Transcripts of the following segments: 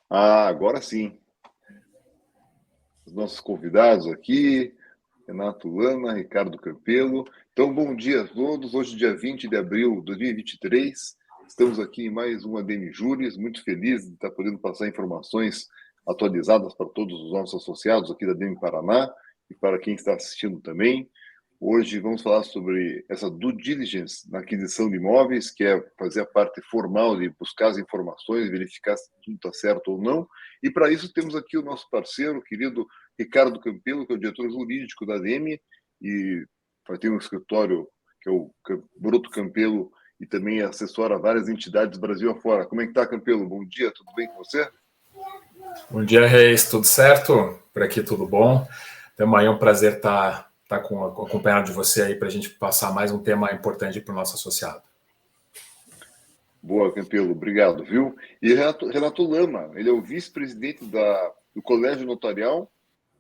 Agora sim. Os nossos convidados aqui, Renato Lama, Ricardo Campelo. Então, bom dia a todos. Hoje, dia 20 de abril de 2023, estamos aqui em mais um ADM Júris. Muito feliz de estar podendo passar informações atualizadas para todos os nossos associados aqui da ADM Paraná e para quem está assistindo também. Hoje vamos falar sobre essa due diligence na aquisição de imóveis, que é fazer a parte formal de buscar as informações, verificar se tudo está certo ou não. E para isso temos aqui o nosso parceiro, querido Ricardo Campelo, que é o diretor jurídico da ADM e tem um escritório que é o Broto Campelo e também assessora várias entidades Brasil afora. Como é que está, Campelo? Bom dia, tudo bem com você? Bom dia, Reis, tudo certo? Por aqui tudo bom? Então, aí é um prazer estar acompanhado de você aí para a gente passar mais um tema importante para o nosso associado. Boa, Campelo, obrigado, viu? E Renato Lama, ele é o vice-presidente do Colégio Notarial,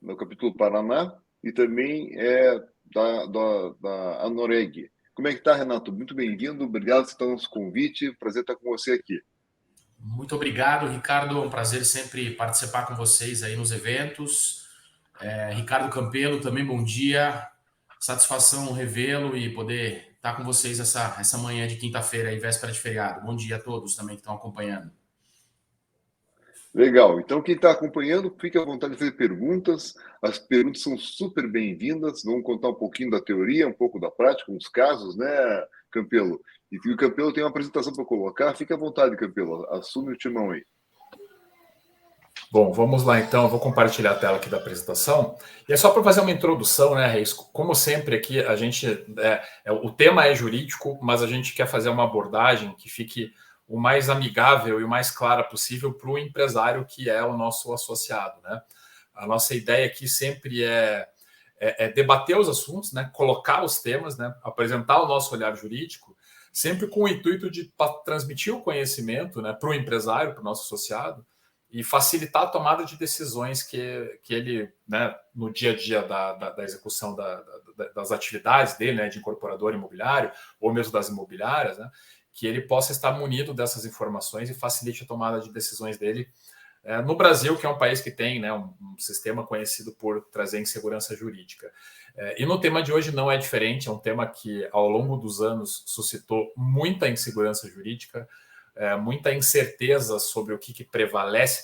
no capítulo Paraná, e também é da Anoreg. Como é que está, Renato? Muito bem-vindo, obrigado por aceitar o nosso convite, prazer estar com você aqui. Muito obrigado, Ricardo. É um prazer sempre participar com vocês aí nos eventos. Ricardo Campelo, também bom dia. Satisfação revê-lo e poder estar com vocês essa manhã de quinta-feira, aí, véspera de feriado. Bom dia a todos também que estão acompanhando. Legal. Então, quem está acompanhando, fique à vontade de fazer perguntas. As perguntas são super bem-vindas. Vamos contar um pouquinho da teoria, um pouco da prática, uns casos, né, Campelo? E o Campelo tem uma apresentação para colocar. Fique à vontade, Campelo. Assume o timão aí. Bom, vamos lá então. Eu vou compartilhar a tela aqui da apresentação. E é só para fazer uma introdução, né, Reis? Como sempre aqui, a gente. O tema é jurídico, mas a gente quer fazer uma abordagem que fique o mais amigável e o mais clara possível para o empresário que é o nosso associado, né? A nossa ideia aqui sempre é debater os assuntos, né? Colocar os temas, né? Apresentar o nosso olhar jurídico, sempre com o intuito de transmitir o conhecimento, né, para o empresário, para o nosso associado, e facilitar a tomada de decisões que ele, né, no dia a dia da execução das atividades dele, né, de incorporador imobiliário, ou mesmo das imobiliárias, né, que ele possa estar munido dessas informações e facilite a tomada de decisões dele no Brasil, que é um país que tem, né, um sistema conhecido por trazer insegurança jurídica. E no tema de hoje não é diferente, é um tema que ao longo dos anos suscitou muita insegurança jurídica, muita incerteza sobre o que prevalece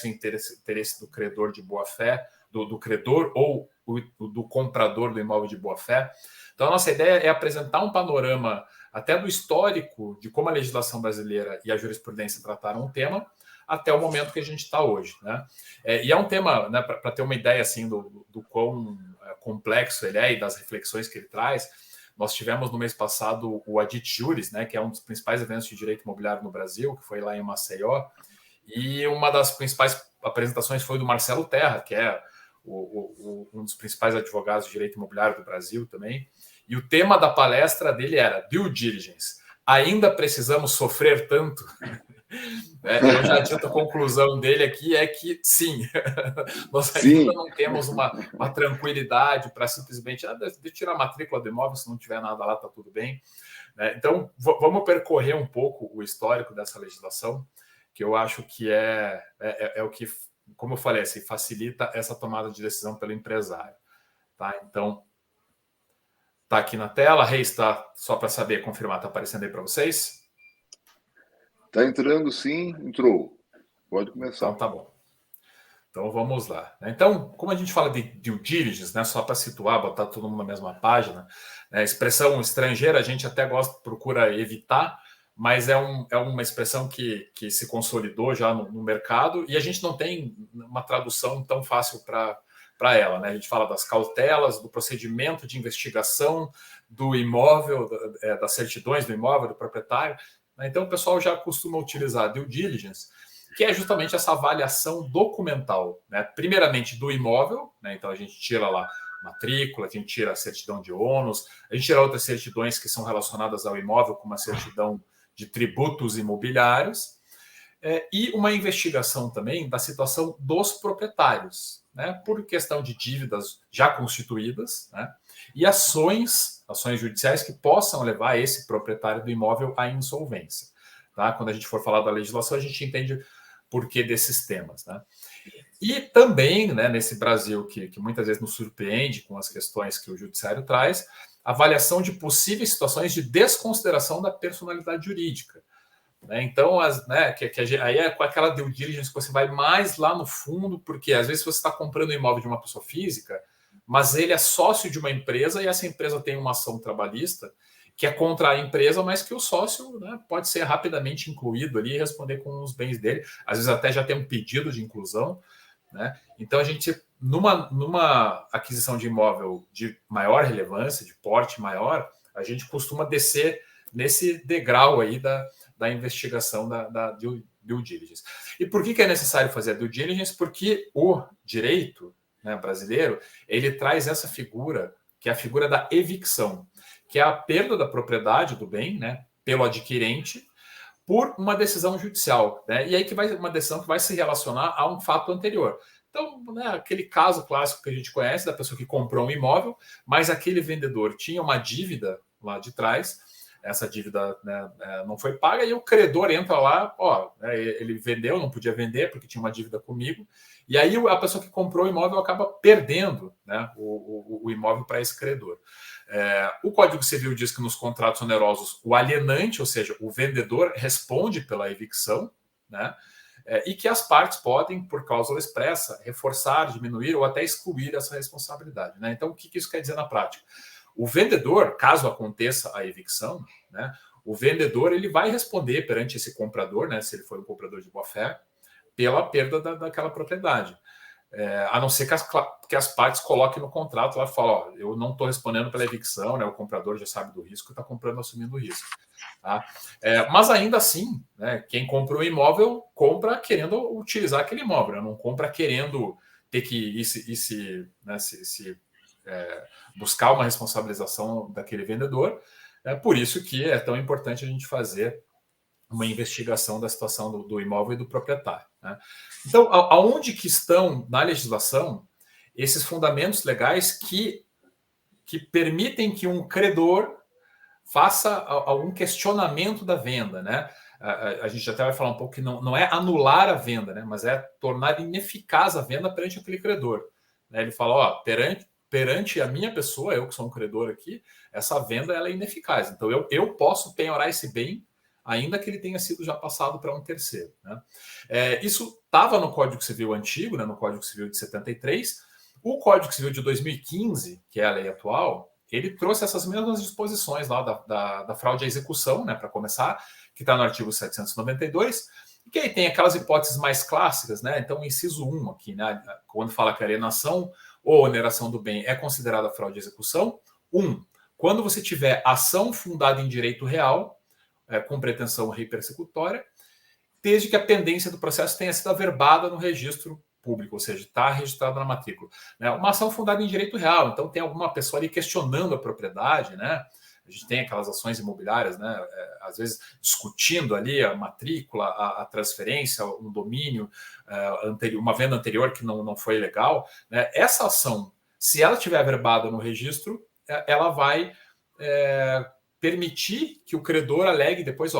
o interesse do credor de boa-fé, do credor ou do comprador do imóvel de boa-fé. Então, a nossa ideia é apresentar um panorama até do histórico de como a legislação brasileira e a jurisprudência trataram o tema até o momento que a gente está hoje, né? E é um tema, né, para ter uma ideia assim do quão complexo ele é e das reflexões que ele traz. Nós tivemos no mês passado o Adit Juris, né, que é um dos principais eventos de direito imobiliário no Brasil, que foi lá em Maceió, e uma das principais apresentações foi do Marcelo Terra, que é um dos principais advogados de direito imobiliário do Brasil também, e o tema da palestra dele era due diligence. Ainda precisamos sofrer tanto? Eu já dito a conclusão dele aqui é que sim, nós ainda não temos uma tranquilidade para simplesmente de tirar a matrícula do imóvel, se não tiver nada lá, está tudo bem. Então, vamos percorrer um pouco o histórico dessa legislação, que eu acho que é o que, como eu falei, assim, facilita essa tomada de decisão pelo empresário. Tá? Então, está aqui na tela. Reis, está só para saber, confirmar, está aparecendo aí para vocês? Está entrando, sim, entrou. Pode começar. Então, tá bom. Então, vamos lá. Então, como a gente fala de due diligence, né, só para situar, botar todo mundo na mesma página, né, expressão estrangeira a gente até procura evitar, mas é uma expressão que se consolidou já no mercado e a gente não tem uma tradução tão fácil para ela, né? A gente fala das cautelas, do procedimento de investigação do imóvel, das certidões do imóvel, do proprietário. Então, o pessoal já costuma utilizar due diligence, que é justamente essa avaliação documental, né? Primeiramente do imóvel, né? Então a gente tira lá matrícula, a gente tira a certidão de ônus, a gente tira outras certidões que são relacionadas ao imóvel, como a certidão de tributos imobiliários, e uma investigação também da situação dos proprietários, né? Por questão de dívidas já constituídas, né? E ações judiciais que possam levar esse proprietário do imóvel à insolvência. Tá? Quando a gente for falar da legislação, a gente entende porquê desses temas, né? E também, né, nesse Brasil que muitas vezes nos surpreende com as questões que o judiciário traz, avaliação de possíveis situações de desconsideração da personalidade jurídica. Né? Então, aí é com aquela due diligence que você vai mais lá no fundo, porque às vezes você está comprando um imóvel de uma pessoa física, mas ele é sócio de uma empresa e essa empresa tem uma ação trabalhista que é contra a empresa, mas que o sócio, né, pode ser rapidamente incluído ali e responder com os bens dele. Às vezes até já tem um pedido de inclusão. Né? Então, a gente, numa aquisição de imóvel de maior relevância, de porte maior, a gente costuma descer nesse degrau aí da investigação da due diligence. E por que é necessário fazer a due diligence? Porque o direito, né, brasileiro, ele traz essa figura, que é a figura da evicção, que é a perda da propriedade do bem, né, pelo adquirente, por uma decisão judicial, né? E aí que vai uma decisão que vai se relacionar a um fato anterior. Então, né, aquele caso clássico que a gente conhece da pessoa que comprou um imóvel, mas aquele vendedor tinha uma dívida lá de trás, essa dívida, né, não foi paga, e o credor entra lá, ele vendeu, não podia vender porque tinha uma dívida comigo, e aí a pessoa que comprou o imóvel acaba perdendo, né, o imóvel para esse credor. O Código Civil diz que nos contratos onerosos o alienante, ou seja, o vendedor, responde pela evicção, né? E que as partes podem, por cláusula expressa, reforçar, diminuir ou até excluir essa responsabilidade. Né? Então, o que isso quer dizer na prática? O vendedor, caso aconteça a evicção, né, o vendedor ele vai responder perante esse comprador, né, se ele for um comprador de boa-fé, pela perda daquela propriedade. A não ser que as partes coloquem no contrato lá e falem, eu não estou respondendo pela evicção, né, o comprador já sabe do risco e está comprando assumindo o risco. Tá? Mas ainda assim, né, quem comprou o imóvel compra querendo utilizar aquele imóvel, né, não compra querendo ter que buscar uma responsabilização daquele vendedor. É por isso que é tão importante a gente fazer uma investigação da situação do imóvel e do proprietário. Né? Então, aonde que estão na legislação esses fundamentos legais que permitem que um credor faça algum questionamento da venda, né? A gente até vai falar um pouco que não é anular a venda, né? Mas é tornar ineficaz a venda perante aquele credor. Né? Ele fala, perante a minha pessoa, eu que sou um credor aqui, essa venda ela é ineficaz. Então, eu posso penhorar esse bem ainda que ele tenha sido já passado para um terceiro. Né? Isso estava no Código Civil antigo, né, no Código Civil de 73. O Código Civil de 2015, que é a lei atual, ele trouxe essas mesmas disposições lá da fraude à execução, né, para começar, que está no artigo 792, que aí tem aquelas hipóteses mais clássicas, né? Então, o inciso 1 aqui, né, quando fala que a alienação ou oneração do bem é considerada fraude à execução, quando você tiver ação fundada em direito real, com pretensão repersecutória, desde que a pendência do processo tenha sido averbada no registro público, ou seja, está registrado na matrícula. Né? Uma ação fundada em direito real, então tem alguma pessoa ali questionando a propriedade, né? A gente tem aquelas ações imobiliárias, né? Às vezes discutindo ali a matrícula, a transferência, um domínio, uma venda anterior que não foi legal. Né? Essa ação, se ela estiver averbada no registro, ela vai permitir que o credor alegue depois,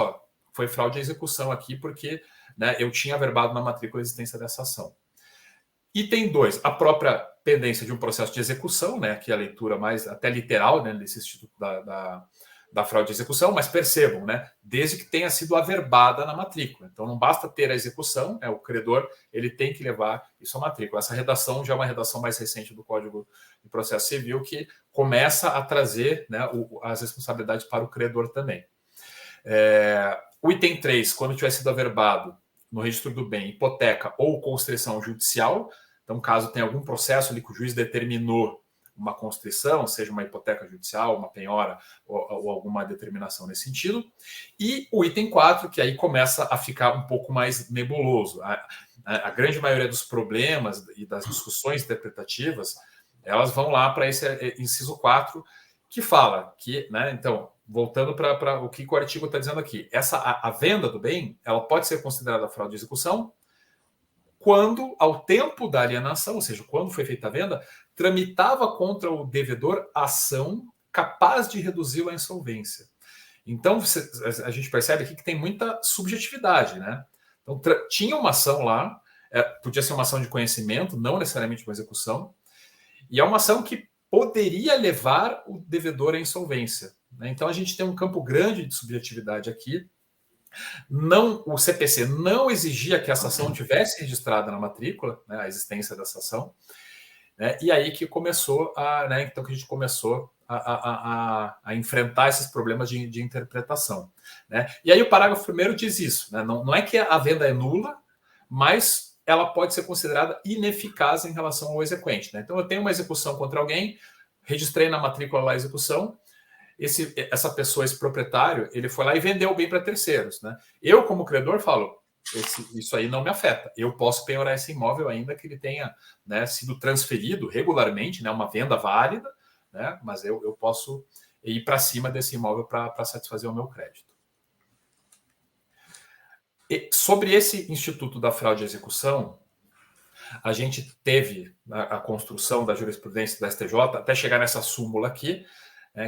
foi fraude à execução aqui, porque, né, eu tinha averbado na matrícula a existência dessa ação. Item 2, a própria pendência de um processo de execução, né, que é a leitura mais até literal, né, desse instituto da fraude à execução, mas percebam, né, desde que tenha sido averbada na matrícula. Então, não basta ter a execução, o credor ele tem que levar isso à matrícula. Essa redação já é uma redação mais recente do Código de Processo Civil, que começa a trazer, né, as responsabilidades para o credor também. O item 3, quando tiver sido averbado no registro do bem, hipoteca ou constrição judicial, então, caso tenha algum processo ali que o juiz determinou uma constrição, seja uma hipoteca judicial, uma penhora ou alguma determinação nesse sentido. E o item 4, que aí começa a ficar um pouco mais nebuloso. A grande maioria dos problemas e das discussões interpretativas, elas vão lá para esse inciso 4, que fala que, né, então, voltando para o que o artigo está dizendo aqui, a venda do bem, ela pode ser considerada fraude de execução quando, ao tempo da alienação, ou seja, quando foi feita a venda, tramitava contra o devedor ação capaz de reduzi-lo à insolvência. Então, a gente percebe aqui que tem muita subjetividade, né? Então, tinha uma ação lá, podia ser uma ação de conhecimento, não necessariamente uma execução, e é uma ação que poderia levar o devedor à insolvência, né? Então, a gente tem um campo grande de subjetividade aqui. O CPC não exigia que essa ação tivesse registrada na matrícula, né, a existência dessa ação, né, e aí que começou então que a gente começou a enfrentar esses problemas de interpretação, né? E aí o parágrafo 1º diz isso, né? Não é que a venda é nula, mas ela pode ser considerada ineficaz em relação ao exequente, né? Então eu tenho uma execução contra alguém, registrei na matrícula lá a execução, essa pessoa, esse proprietário, ele foi lá e vendeu o bem para terceiros, né? Eu, como credor, falo, isso aí não me afeta. Eu posso penhorar esse imóvel ainda que ele tenha, né, sido transferido regularmente, né, uma venda válida, né? Mas eu posso ir para cima desse imóvel para satisfazer o meu crédito. E sobre esse instituto da fraude à execução, a gente teve a construção da jurisprudência da STJ até chegar nessa súmula aqui,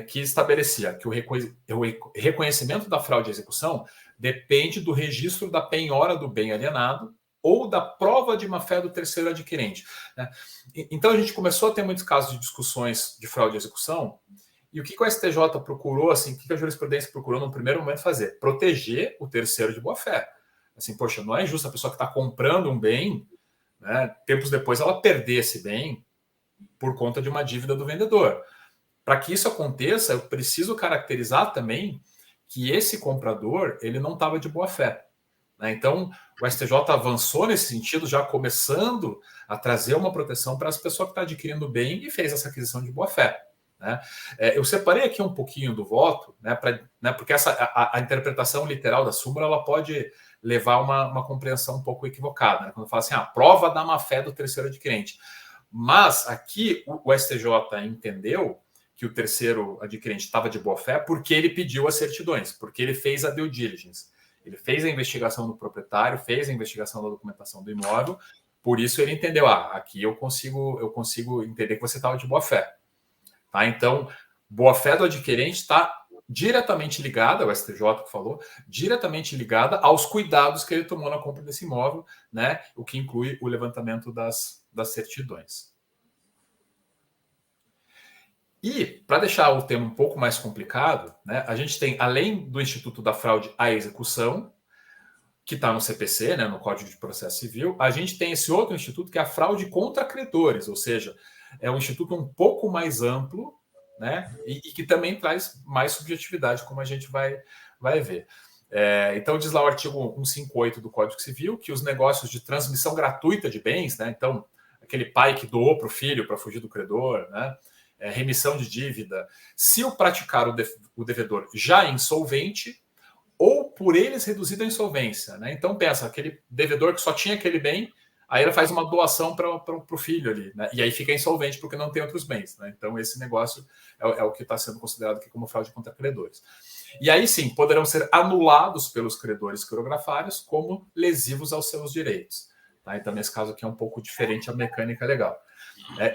que estabelecia que o reconhecimento da fraude à execução depende do registro da penhora do bem alienado ou da prova de má-fé do terceiro adquirente, né? Então a gente começou a ter muitos casos de discussões de fraude à execução, e o que o STJ procurou, assim, o que a jurisprudência procurou no primeiro momento fazer? Proteger o terceiro de boa-fé. Assim, poxa, não é justo a pessoa que está comprando um bem, né, tempos depois ela perder esse bem por conta de uma dívida do vendedor. Para que isso aconteça, eu preciso caracterizar também que esse comprador ele não estava de boa fé, né? Então, o STJ avançou nesse sentido, já começando a trazer uma proteção para as pessoas que estão adquirindo bem e fez essa aquisição de boa fé, né? Eu separei aqui um pouquinho do voto, né, porque a interpretação literal da súmula ela pode levar uma compreensão um pouco equivocada, né? Quando fala assim, prova da má fé do terceiro adquirente. Mas aqui o STJ entendeu que o terceiro adquirente estava de boa fé porque ele pediu as certidões, porque ele fez a due diligence. Ele fez a investigação do proprietário, fez a investigação da documentação do imóvel, por isso ele entendeu, aqui eu consigo entender que você estava de boa fé. Tá? Então, boa fé do adquirente está diretamente ligada, o STJ que falou, diretamente ligada aos cuidados que ele tomou na compra desse imóvel, né? O que inclui o levantamento das certidões. E, para deixar o tema um pouco mais complicado, né, a gente tem, além do Instituto da Fraude à Execução, que está no CPC, né, no Código de Processo Civil, a gente tem esse outro instituto que é a fraude contra credores, ou seja, é um instituto um pouco mais amplo, né, e que também traz mais subjetividade, como a gente vai ver. Então, diz lá o artigo 158 do Código Civil que os negócios de transmissão gratuita de bens, né, então, aquele pai que doou para o filho para fugir do credor, né, remissão de dívida, se o praticar o devedor já insolvente ou por eles reduzido à insolvência, né? Então pensa, aquele devedor que só tinha aquele bem, aí ele faz uma doação para o filho ali, né? E aí fica insolvente porque não tem outros bens, né? Então esse negócio é o que está sendo considerado aqui como fraude contra credores. E aí sim, poderão ser anulados pelos credores quirografários como lesivos aos seus direitos. Tá? Então nesse caso aqui é um pouco diferente a mecânica legal.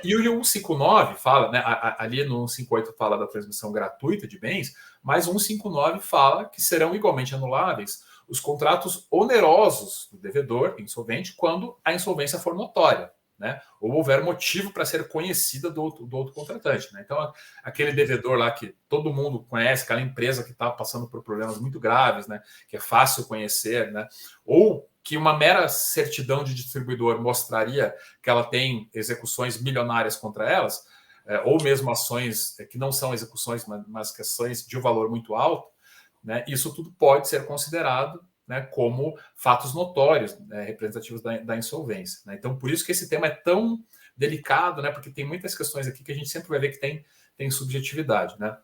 E o 159 fala, né, ali no 158 fala da transmissão gratuita de bens, mas o 159 fala que serão igualmente anuláveis os contratos onerosos do devedor insolvente quando a insolvência for notória, né, ou houver motivo para ser conhecida do outro contratante, né? Então, aquele devedor lá que todo mundo conhece, aquela empresa que está passando por problemas muito graves, né, que é fácil conhecer, né, ou que uma mera certidão de distribuidor mostraria que ela tem execuções milionárias contra elas, ou mesmo ações que não são execuções, mas que ações de um valor muito alto, né, isso tudo pode ser considerado, né, como fatos notórios, né, representativos da insolvência, né? Então, por isso que esse tema é tão delicado, né, porque tem muitas questões aqui que a gente sempre vai ver que tem subjetividade, né?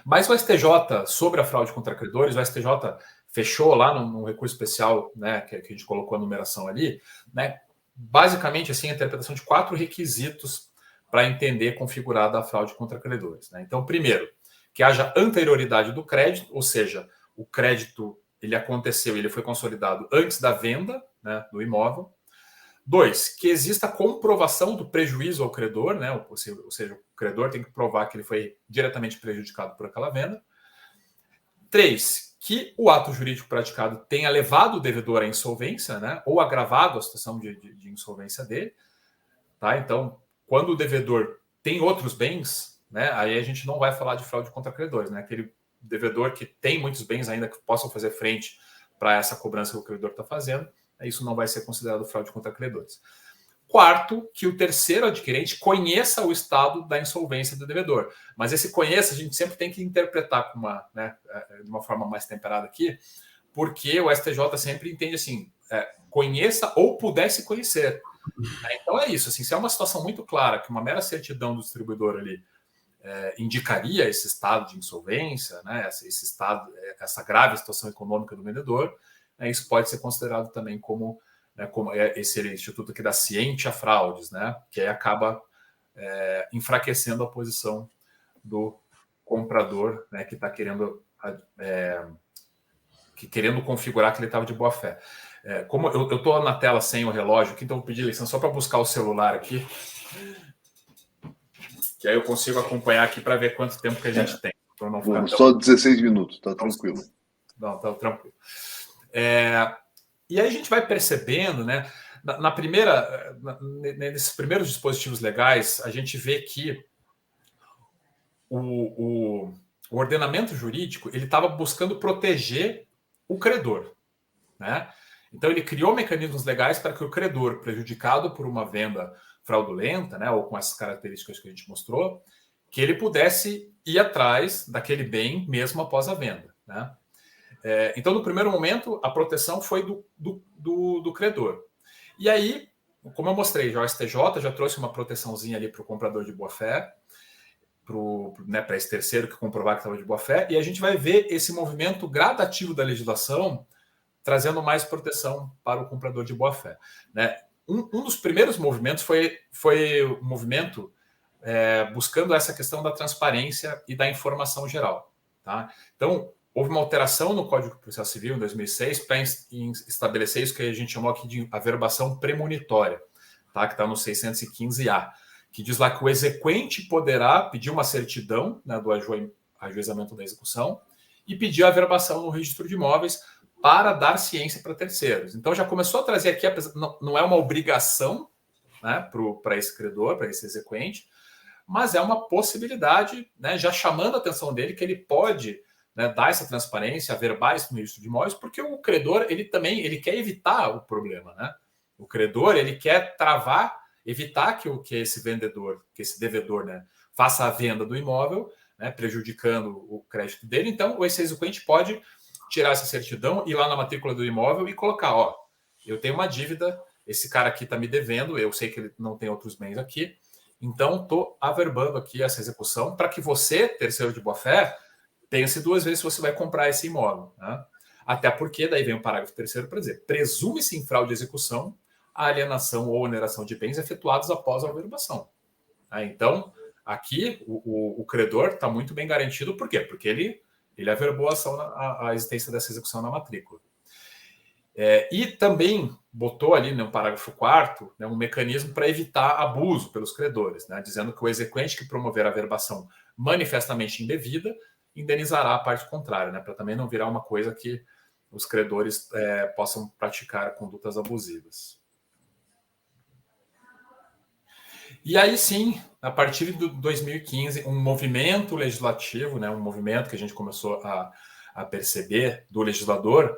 Mas o STJ, sobre a fraude contra credores, o STJ fechou lá num recurso especial, né, que a gente colocou a numeração ali, né, basicamente assim, a interpretação de 4 requisitos para entender configurada a fraude contra credores, né? Então, primeiro, que haja anterioridade do crédito, ou seja, o crédito ele aconteceu, ele foi consolidado antes da venda, né, do imóvel. 2, que exista comprovação do prejuízo ao credor, né, ou seja, o credor tem que provar que ele foi diretamente prejudicado por aquela venda. 3, que o ato jurídico praticado tenha levado o devedor à insolvência, né, ou agravado a situação de insolvência dele. Tá? Então, quando o devedor tem outros bens, né, aí a gente não vai falar de fraude contra credores, né, aquele devedor que tem muitos bens ainda que possam fazer frente para essa cobrança que o credor está fazendo, isso não vai ser considerado fraude contra credores. Quarto, que o terceiro adquirente conheça o estado da insolvência do devedor. Mas esse conheça a gente sempre tem que interpretar com de uma forma mais temperada aqui, porque o STJ sempre entende assim, conheça ou pudesse conhecer. Então é isso, assim, se é uma situação muito clara que uma mera certidão do distribuidor ali indicaria esse estado de insolvência, né, esse estado, essa grave situação econômica do vendedor, isso pode ser considerado também como esse instituto aqui da ciente a fraudes, né, que aí acaba enfraquecendo a posição do comprador, né, que está querendo configurar que ele estava de boa fé. Como eu estou na tela sem o relógio aqui, então vou pedir licença só para buscar o celular aqui, que aí eu consigo acompanhar aqui para ver quanto tempo que a gente tem. Não ficar só 16 minutos, tá tranquilo. Não, tá tranquilo. E aí a gente vai percebendo, né? Nesses primeiros dispositivos legais, a gente vê que o ordenamento jurídico ele estava buscando proteger o credor, né? Então ele criou mecanismos legais para que o credor prejudicado por uma venda fraudulenta, né, ou com essas características que a gente mostrou, que ele pudesse ir atrás daquele bem mesmo após a venda, né? Então, no primeiro momento, a proteção foi do credor. E aí, como eu mostrei, já o STJ já trouxe uma proteçãozinha ali para o comprador de boa-fé, para esse terceiro que comprovar que estava de boa-fé, e a gente vai ver esse movimento gradativo da legislação trazendo mais proteção para o comprador de boa-fé, né? Um dos primeiros movimentos foi o movimento buscando essa questão da transparência e da informação geral. Tá? Então, houve uma alteração no Código de Processo Civil em 2006 para estabelecer isso que a gente chamou aqui de averbação premonitória, tá? Que está no 615-A, que diz lá que o exequente poderá pedir uma certidão, né, do ajuizamento da execução e pedir a averbação no registro de imóveis para dar ciência para terceiros. Então, já começou a trazer aqui, não é uma obrigação, né, para esse credor, para esse exequente, mas é uma possibilidade, né, já chamando a atenção dele que ele pode, né, dar essa transparência, averbar isso no registro de imóveis, porque o credor ele quer evitar o problema, né? O credor ele quer evitar que esse vendedor, que esse devedor, né, faça a venda do imóvel, né, prejudicando o crédito dele. Então, esse exequente pode tirar essa certidão, ir lá na matrícula do imóvel e colocar, eu tenho uma dívida, esse cara aqui está me devendo, eu sei que ele não tem outros bens aqui, então estou averbando aqui essa execução para que você, terceiro de boa-fé, pense duas vezes se você vai comprar esse imóvel, né? Até porque, daí vem o parágrafo terceiro para dizer, presume-se em fraude de execução a alienação ou oneração de bens efetuados após a averbação. Então, aqui o credor está muito bem garantido, por quê? Porque ele averbou a existência dessa execução na matrícula. E também botou ali no parágrafo 4º, né, um mecanismo para evitar abuso pelos credores, né, dizendo que o exequente que promover a averbação manifestamente indevida indenizará a parte contrária, né, para também não virar uma coisa que os credores possam praticar condutas abusivas. E aí sim, a partir de 2015, um movimento legislativo, né, um movimento que a gente começou a perceber do legislador,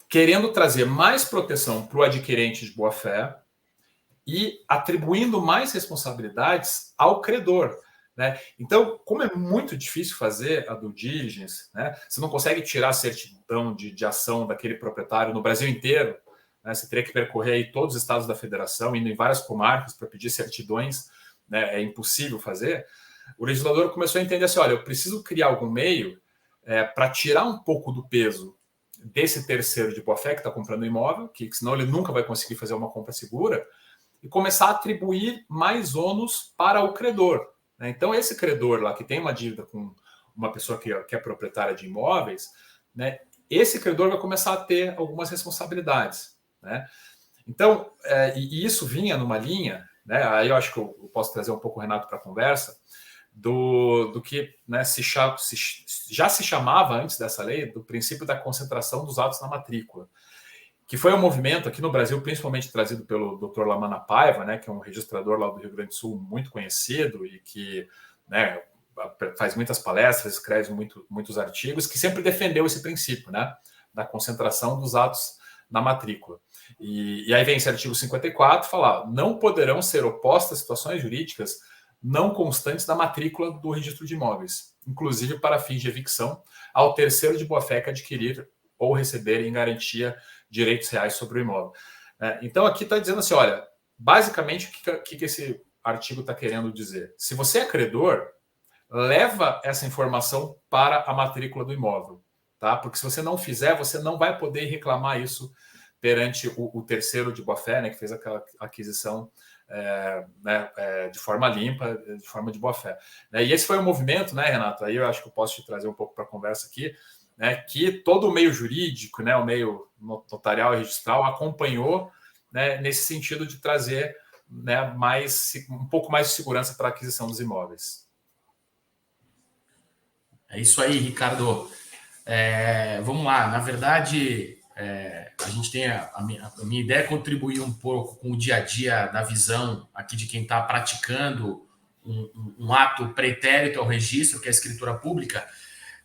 querendo trazer mais proteção para o adquirente de boa-fé e atribuindo mais responsabilidades ao credor, né? Então, como é muito difícil fazer a due diligence, né, você não consegue tirar a certidão de ação daquele proprietário no Brasil inteiro, né, você teria que percorrer aí todos os estados da federação, indo em várias comarcas para pedir certidões, né, é impossível fazer. O legislador começou a entender assim, olha, eu preciso criar algum meio para tirar um pouco do peso desse terceiro de boa-fé que está comprando um imóvel, que senão ele nunca vai conseguir fazer uma compra segura, e começar a atribuir mais ônus para o credor, né? Então, esse credor lá que tem uma dívida com uma pessoa que é proprietária de imóveis, né, esse credor vai começar a ter algumas responsabilidades, né? Então, e isso vinha numa linha, né, aí eu acho que eu posso trazer um pouco o Renato para a conversa, do que, né, já se chamava antes dessa lei do princípio da concentração dos atos na matrícula, que foi um movimento aqui no Brasil, principalmente trazido pelo Dr. Lamana Paiva, né, que é um registrador lá do Rio Grande do Sul muito conhecido e que, né, faz muitas palestras, escreve muitos artigos, que sempre defendeu esse princípio, né, da concentração dos atos na matrícula. E aí vem esse artigo 54, falar: não poderão ser opostas situações jurídicas não constantes da matrícula do registro de imóveis, inclusive para fins de evicção, ao terceiro de boa-fé que adquirir ou receber em garantia direitos reais sobre o imóvel. Então aqui está dizendo assim, olha, basicamente o que esse artigo está querendo dizer? Se você é credor, leva essa informação para a matrícula do imóvel, tá? Porque se você não fizer, você não vai poder reclamar isso perante o terceiro de boa-fé, né, que fez aquela aquisição de forma limpa, de forma de boa-fé. E esse foi o movimento, né, Renato? Aí eu acho que eu posso te trazer um pouco para a conversa aqui, né, que todo o meio jurídico, né, o meio notarial e registral acompanhou, né, nesse sentido de trazer, né, um pouco mais de segurança para a aquisição dos imóveis. É isso aí, Ricardo. Vamos lá. Na verdade, a gente tem a minha ideia é contribuir um pouco com o dia a dia da visão aqui de quem está praticando um ato pretérito ao registro, que é a escritura pública.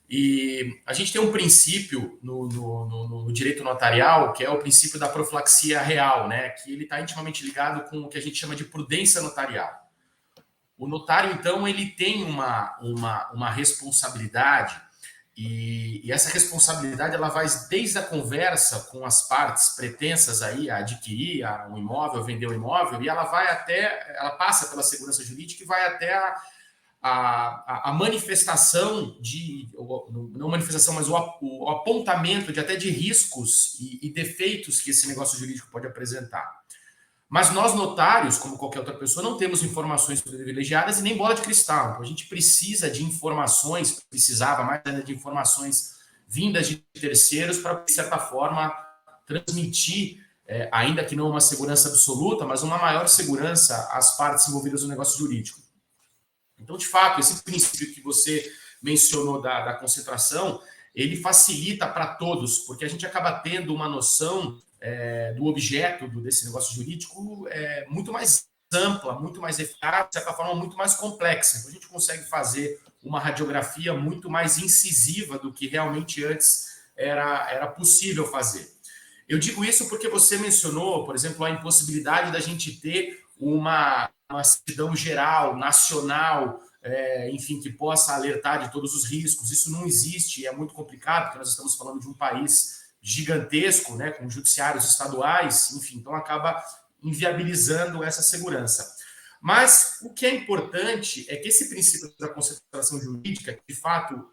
E a gente tem um princípio no direito notarial, que é o princípio da profilaxia real, né? Que ele está intimamente ligado com o que a gente chama de prudência notarial. O notário, então, ele tem uma responsabilidade, e essa responsabilidade ela vai desde a conversa com as partes pretensas aí a adquirir um imóvel, vender o imóvel, e ela passa pela segurança jurídica e vai até a manifestação não manifestação, mas o apontamento de riscos e defeitos que esse negócio jurídico pode apresentar. Mas nós, notários, como qualquer outra pessoa, não temos informações privilegiadas e nem bola de cristal. Então, a gente precisava mais ainda de informações vindas de terceiros para, de certa forma, transmitir, ainda que não uma segurança absoluta, mas uma maior segurança às partes envolvidas no negócio jurídico. Então, de fato, esse princípio que você mencionou da concentração, ele facilita para todos, porque a gente acaba tendo uma noção do objeto desse negócio jurídico muito mais ampla, muito mais eficaz, de certa forma, muito mais complexa. Então, a gente consegue fazer uma radiografia muito mais incisiva do que realmente antes era possível fazer. Eu digo isso porque você mencionou, por exemplo, a impossibilidade da gente ter uma certidão geral, nacional, enfim, que possa alertar de todos os riscos. Isso não existe, é muito complicado, porque nós estamos falando de um país gigantesco, né, com judiciários estaduais, enfim, então acaba inviabilizando essa segurança. Mas o que é importante é que esse princípio da concentração jurídica, que de fato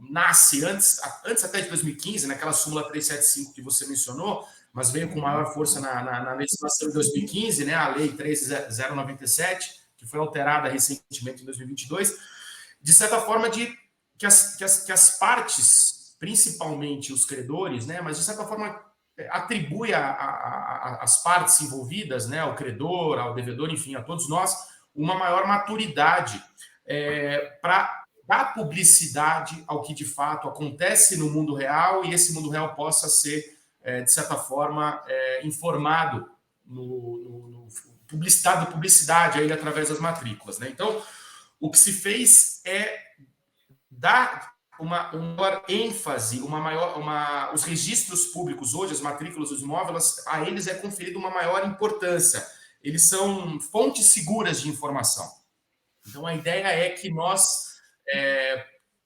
nasce antes até de 2015, naquela súmula 375 que você mencionou, mas veio com maior força na legislação de 2015, né, a Lei 13.097, que foi alterada recentemente em 2022, de certa forma que as partes, principalmente os credores, né, mas de certa forma atribui às partes envolvidas, né, ao credor, ao devedor, enfim, a todos nós, uma maior maturidade para dar publicidade ao que de fato acontece no mundo real e esse mundo real possa ser, de certa forma, informado publicidade a ele através das matrículas, né? Então, o que se fez é dar uma maior ênfase, os registros públicos hoje, as matrículas dos imóveis, a eles é conferida uma maior importância. Eles são fontes seguras de informação. Então, a ideia é que nós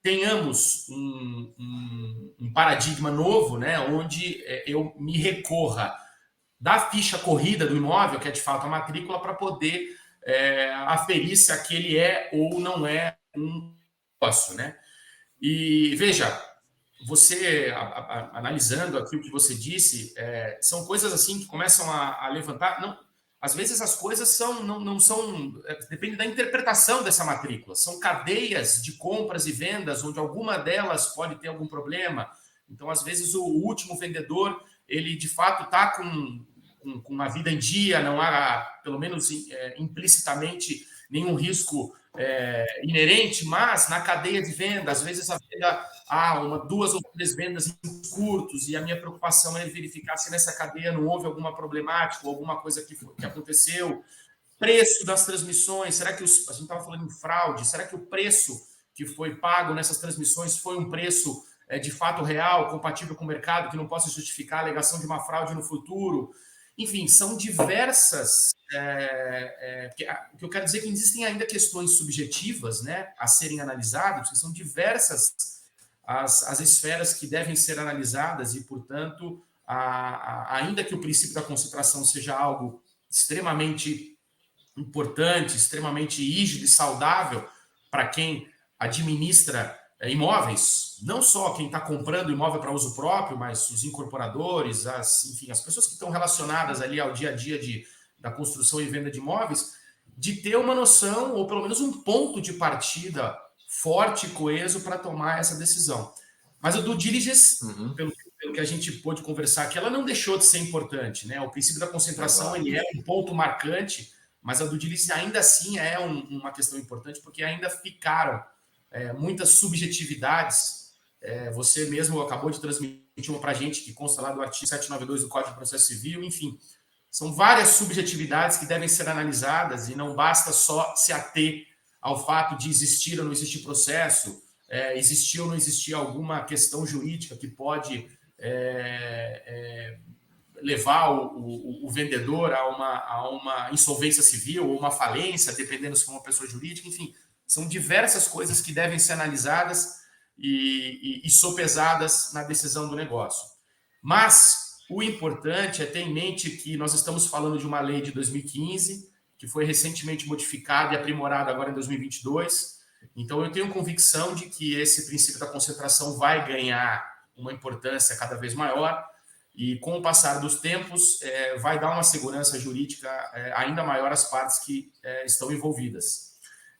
tenhamos um paradigma novo, né, onde eu me recorra da ficha corrida do imóvel, que é de fato a matrícula, para poder aferir se aquele é ou não é um negócio, né? E veja, você analisando aqui o que você disse, são coisas assim que começam a levantar. Não, às vezes as coisas não são. Depende da interpretação dessa matrícula. São cadeias de compras e vendas, onde alguma delas pode ter algum problema. Então, às vezes, o último vendedor, ele de fato está com a vida em dia, não há, pelo menos implicitamente, nenhum risco inerente, mas na cadeia de venda, às vezes a venda, duas ou três vendas em curtos, e a minha preocupação é verificar se nessa cadeia não houve alguma problemática ou alguma coisa que aconteceu. Preço das transmissões, será que a gente estava falando em fraude, será que o preço que foi pago nessas transmissões foi um preço de fato real, compatível com o mercado, que não possa justificar a alegação de uma fraude no futuro? Enfim, são diversas. O que eu quero dizer é que existem ainda questões subjetivas, né, a serem analisadas, que são diversas as esferas que devem ser analisadas e, portanto, ainda que o princípio da concentração seja algo extremamente importante, extremamente rígido e saudável para quem administra imóveis, não só quem está comprando imóvel para uso próprio, mas os incorporadores, enfim, as pessoas que estão relacionadas ali ao dia a dia da construção e venda de imóveis, de ter uma noção, ou pelo menos um ponto de partida forte e coeso para tomar essa decisão. Mas a due diligence, pelo que a gente pôde conversar aqui, ela não deixou de ser importante, né? O princípio da concentração ele é um ponto marcante, mas a due diligence ainda assim é uma questão importante, porque ainda ficaram muitas subjetividades. Você mesmo acabou de transmitir uma para a gente, que consta lá do artigo 792 do Código de Processo Civil, enfim. São várias subjetividades que devem ser analisadas e não basta só se ater ao fato de existir ou não existir processo, existir ou não existir alguma questão jurídica que pode levar o vendedor a uma insolvência civil ou uma falência, dependendo se for uma pessoa jurídica, enfim. São diversas coisas que devem ser analisadas e sopesadas na decisão do negócio. Mas o importante é ter em mente que nós estamos falando de uma lei de 2015, que foi recentemente modificada e aprimorada agora em 2022. Então, eu tenho convicção de que esse princípio da concentração vai ganhar uma importância cada vez maior e, com o passar dos tempos, vai dar uma segurança jurídica ainda maior às partes que estão envolvidas.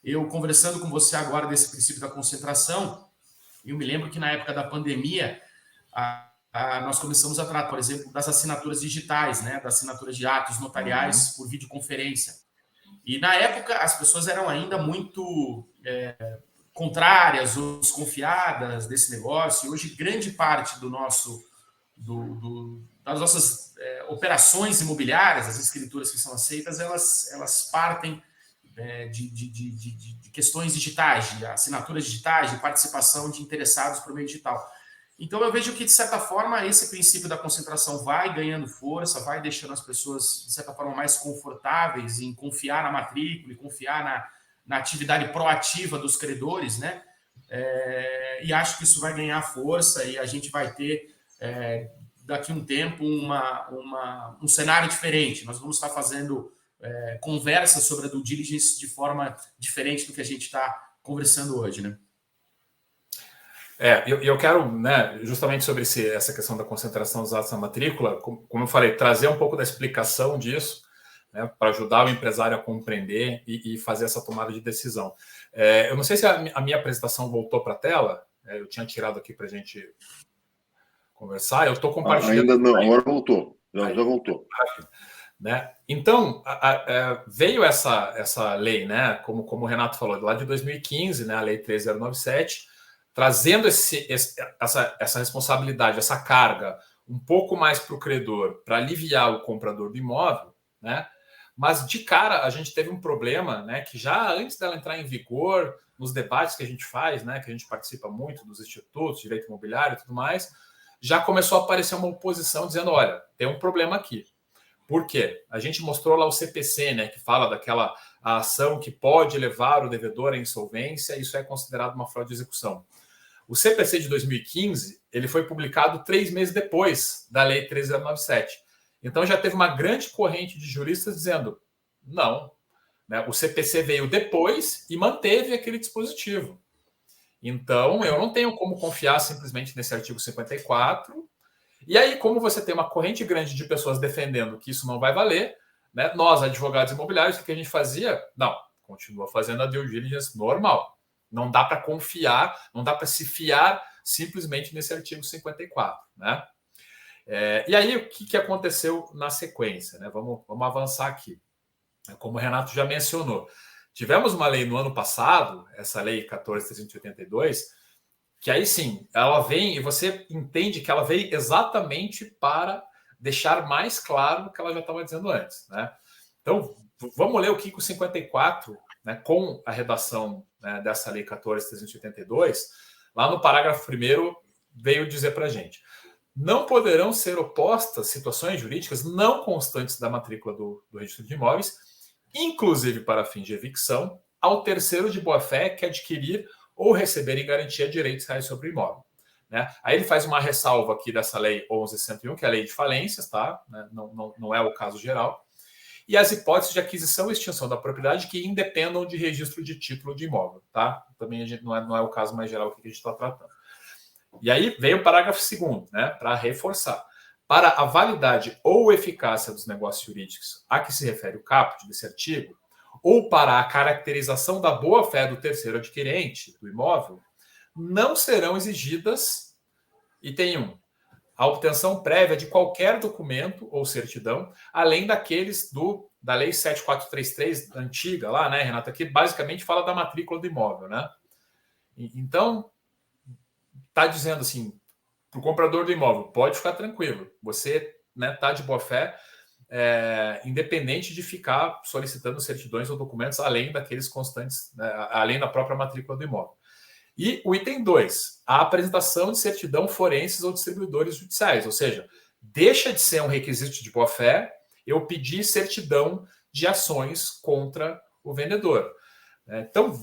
Eu, conversando com você agora desse princípio da concentração, eu me lembro que na época da pandemia, nós começamos a tratar, por exemplo, das assinaturas digitais, né, das assinaturas de atos notariais por videoconferência. E na época as pessoas eram ainda muito contrárias ou desconfiadas desse negócio. E hoje grande parte das nossas operações imobiliárias, as escrituras que são aceitas, elas partem de questões digitais, de assinaturas digitais, de participação de interessados por meio digital. Então, eu vejo que, de certa forma, esse princípio da concentração vai ganhando força, vai deixando as pessoas, de certa forma, mais confortáveis em confiar na matrícula e confiar na atividade proativa dos credores, né? E acho que isso vai ganhar força e a gente vai ter, daqui a um tempo, um cenário diferente. Nós vamos estar fazendo conversas sobre a due diligence de forma diferente do que a gente está conversando hoje, né? Eu quero, né, justamente sobre essa questão da concentração dos atos na matrícula, como eu falei, trazer um pouco da explicação disso, né, para ajudar o empresário a compreender e fazer essa tomada de decisão. Eu não sei se a minha apresentação voltou para a tela, eu tinha tirado aqui para a gente conversar, eu estou compartilhando. Ainda não, agora voltou, já voltou. Né? Então, veio essa lei, né, como o Renato falou, lá de 2015, né, a Lei 13097, trazendo essa responsabilidade, essa carga um pouco mais para o credor, para aliviar o comprador do imóvel, né? Mas de cara a gente teve um problema, né, que já antes dela entrar em vigor, nos debates que a gente faz, né, que a gente participa muito dos institutos, direito imobiliário e tudo mais, já começou a aparecer uma oposição dizendo, olha, tem um problema aqui. Por quê? A gente mostrou lá o CPC, né, que fala daquela ação que pode levar o devedor à insolvência, e isso é considerado uma fraude de execução. O CPC de 2015 ele foi publicado 3 meses depois da Lei 13097. Então já teve uma grande corrente de juristas dizendo não, né? O CPC veio depois e manteve aquele dispositivo. Então eu não tenho como confiar simplesmente nesse artigo 54. E aí, como você tem uma corrente grande de pessoas defendendo que isso não vai valer, né? Nós, advogados imobiliários, o que a gente fazia? Não, continua fazendo a due diligence normal. Não dá para confiar, não dá para se fiar simplesmente nesse artigo 54, né? E aí, o que aconteceu na sequência, né? Vamos avançar aqui. Como o Renato já mencionou, Tivemos uma lei no ano passado, essa lei 14.382, que aí sim, ela vem e você entende que ela veio exatamente para deixar mais claro o que ela já estava dizendo antes, né? Então, vamos ler o que o 54, né, com a redação, né, dessa lei 14.382, lá no parágrafo 1º, veio dizer para a gente: não poderão ser opostas situações jurídicas não constantes da matrícula do registro de imóveis, inclusive para fins de evicção, ao terceiro de boa-fé que adquirir ou receber em garantia direitos reais sobre o imóvel. Né? Aí ele faz uma ressalva aqui dessa lei 11.101, que é a lei de falências, tá? Não é o caso geral. E as hipóteses de aquisição e extinção da propriedade que independam de registro de título de imóvel, tá? Também a gente, não é o caso mais geral que a gente está tratando. E aí vem o parágrafo 2º, né, para reforçar. Para a validade ou eficácia dos negócios jurídicos a que se refere o caput desse artigo, ou para a caracterização da boa-fé do terceiro adquirente do imóvel, não serão exigidas, item 1, a obtenção prévia de qualquer documento ou certidão, além daqueles da Lei 7433 antiga lá, né, Renata, que basicamente fala da matrícula do imóvel, né? Então, está dizendo assim, para o comprador do imóvel, pode ficar tranquilo, você está, né, de boa fé, independente de ficar solicitando certidões ou documentos além daqueles constantes, né, além da própria matrícula do imóvel. E o item 2, a apresentação de certidão forenses ou distribuidores judiciais, ou seja, deixa de ser um requisito de boa fé eu pedir certidão de ações contra o vendedor. Então,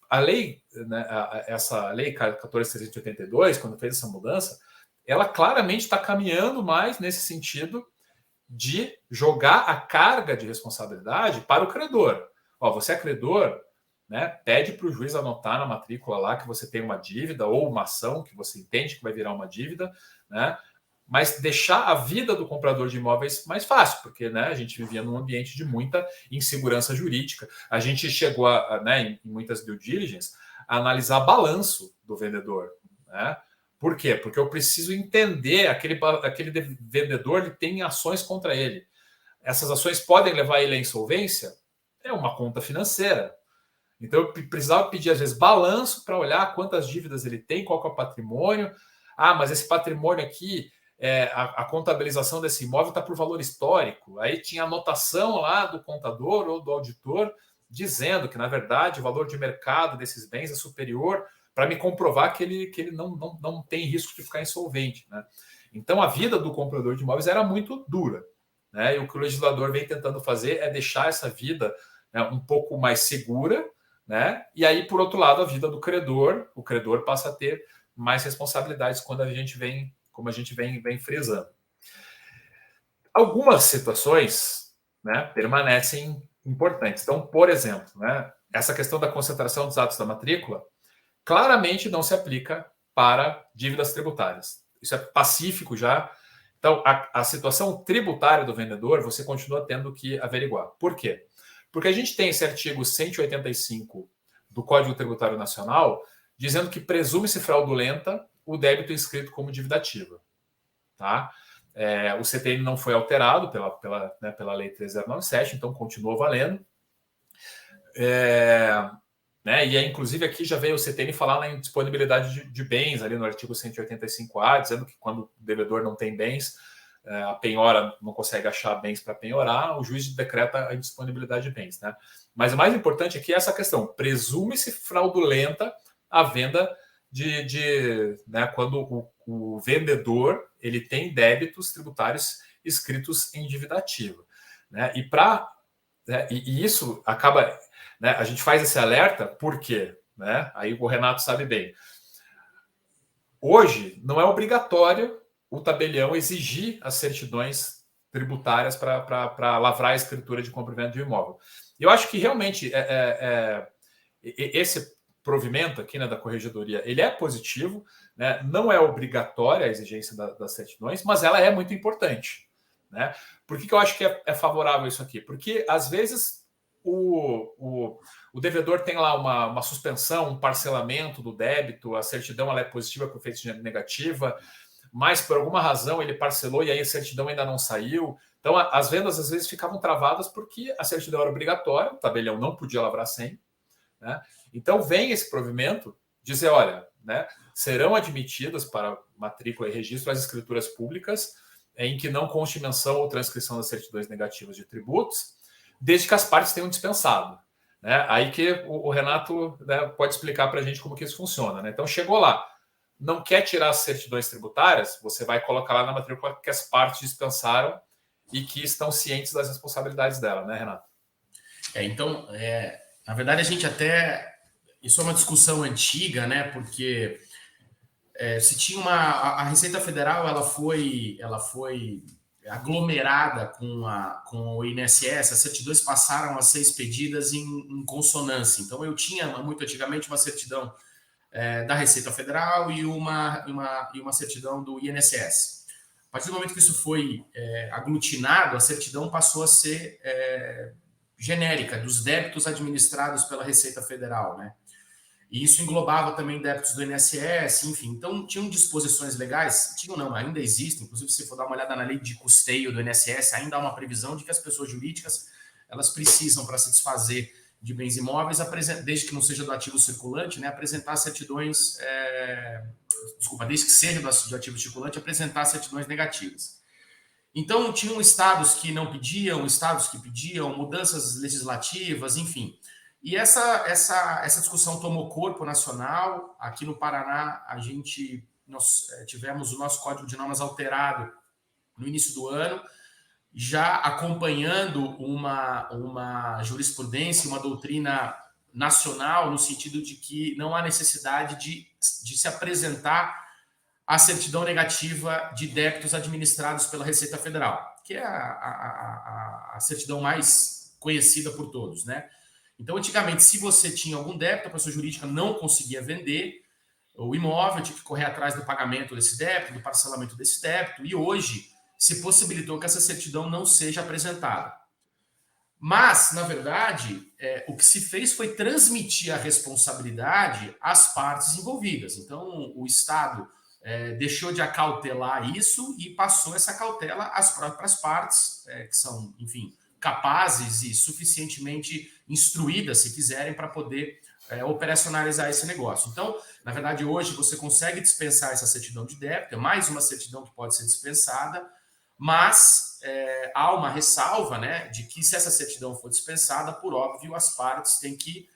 a lei, né, essa lei 14.382, quando fez essa mudança, ela claramente está caminhando mais nesse sentido de jogar a carga de responsabilidade para o credor. Ó, você é credor, né, pede para o juiz anotar na matrícula lá que você tem uma dívida ou uma ação que você entende que vai virar uma dívida, né, mas deixar a vida do comprador de imóveis mais fácil, porque, né, a gente vivia num ambiente de muita insegurança jurídica. A gente chegou né, em muitas due diligence, a analisar balanço do vendedor, né? Por quê? Porque eu preciso entender aquele vendedor, ele tem ações contra ele. Essas ações podem levar ele à insolvência? É uma conta financeira. Então eu precisava pedir, às vezes, balanço para olhar quantas dívidas ele tem, qual que é o patrimônio. Ah, mas esse patrimônio aqui, a contabilização desse imóvel está por valor histórico. Aí tinha anotação lá do contador ou do auditor dizendo que, na verdade, o valor de mercado desses bens é superior, para me comprovar que ele não tem risco de ficar insolvente, né? Então, a vida do comprador de imóveis era muito dura, né? E o que o legislador vem tentando fazer é deixar essa vida, né, um pouco mais segura, né? E aí, por outro lado, a vida do credor, o credor passa a ter mais responsabilidades como a gente vem frisando. Algumas situações, né, permanecem importantes. Então, por exemplo, né, essa questão da concentração dos atos da matrícula claramente não se aplica para dívidas tributárias. Isso é pacífico já. Então, a situação tributária do vendedor, você continua tendo que averiguar. Por quê? Porque a gente tem esse artigo 185 do Código Tributário Nacional dizendo que presume-se fraudulenta o débito inscrito como dívida ativa. Tá? O CTN não foi alterado pela Lei 3097, então continua valendo. Né? E inclusive aqui já veio o CTN falar na indisponibilidade de bens, ali no artigo 185A, dizendo que quando o devedor não tem bens, a penhora não consegue achar bens para penhorar, o juiz decreta a indisponibilidade de bens. Né? Mas o mais importante aqui é essa questão: presume-se fraudulenta a venda né, quando o vendedor ele tem débitos tributários escritos em dívida ativa. Né? E isso acaba... Né, a gente faz esse alerta por quê? Né? Aí o Renato sabe bem. Hoje não é obrigatório o tabelião exigir as certidões tributárias para lavrar a escritura de compra e venda de um imóvel. Eu acho que realmente esse provimento aqui, né, da corregedoria, ele é positivo, né? Não é obrigatória a exigência das certidões, mas ela é muito importante. Né? Por que eu acho que é favorável isso aqui? Porque, às vezes, o devedor tem lá uma suspensão, um parcelamento do débito, a certidão ela é positiva com efeito negativa, mas por alguma razão ele parcelou e aí a certidão ainda não saiu. Então, as vendas às vezes ficavam travadas porque a certidão era obrigatória, o tabelião não podia lavrar sem, né? Então vem esse provimento dizer, olha, né, serão admitidas para matrícula e registro as escrituras públicas em que não conste menção ou transcrição das certidões negativas de tributos, desde que as partes tenham dispensado. Né? Aí que o Renato, né, pode explicar para a gente como que isso funciona. Né? Então chegou lá, não quer tirar as certidões tributárias, você vai colocar lá na matrícula que as partes dispensaram e que estão cientes das responsabilidades dela, né, Renato? Então, na verdade, a gente até... Isso é uma discussão antiga, né? Porque se tinha a Receita Federal, ela foi aglomerada com o INSS, as certidões passaram a ser expedidas em consonância. Então, eu tinha, muito antigamente, uma certidão da Receita Federal e uma certidão do INSS. A partir do momento que isso foi aglutinado, a certidão passou a ser genérica, dos débitos administrados pela Receita Federal, né? E isso englobava também débitos do INSS, enfim. Então, tinham disposições legais, tinham não, ainda existem, inclusive se for dar uma olhada na lei de custeio do INSS, ainda há uma previsão de que as pessoas jurídicas, elas precisam, para se desfazer de bens imóveis, desde que não seja do ativo circulante, né, apresentar certidões, desde que seja do ativo circulante, apresentar certidões negativas. Então, tinham estados que não pediam, estados que pediam, mudanças legislativas, enfim. E essa discussão tomou corpo nacional. Aqui no Paraná, nós tivemos o nosso Código de Normas alterado no início do ano, já acompanhando uma jurisprudência, uma doutrina nacional, no sentido de que não há necessidade de se apresentar a certidão negativa de débitos administrados pela Receita Federal, que é a certidão mais conhecida por todos, né? Então, antigamente, se você tinha algum débito, a pessoa jurídica não conseguia vender o imóvel, tinha que correr atrás do pagamento desse débito, do parcelamento desse débito, e hoje se possibilitou que essa certidão não seja apresentada. Mas, na verdade, o que se fez foi transmitir a responsabilidade às partes envolvidas. Então, o Estado deixou de acautelar isso e passou essa cautela às próprias partes, que são, enfim, capazes e suficientemente instruídas, se quiserem, para poder operacionalizar esse negócio. Então, na verdade, hoje você consegue dispensar essa certidão de débito, é mais uma certidão que pode ser dispensada, mas há uma ressalva, né, de que se essa certidão for dispensada, por óbvio, as partes têm que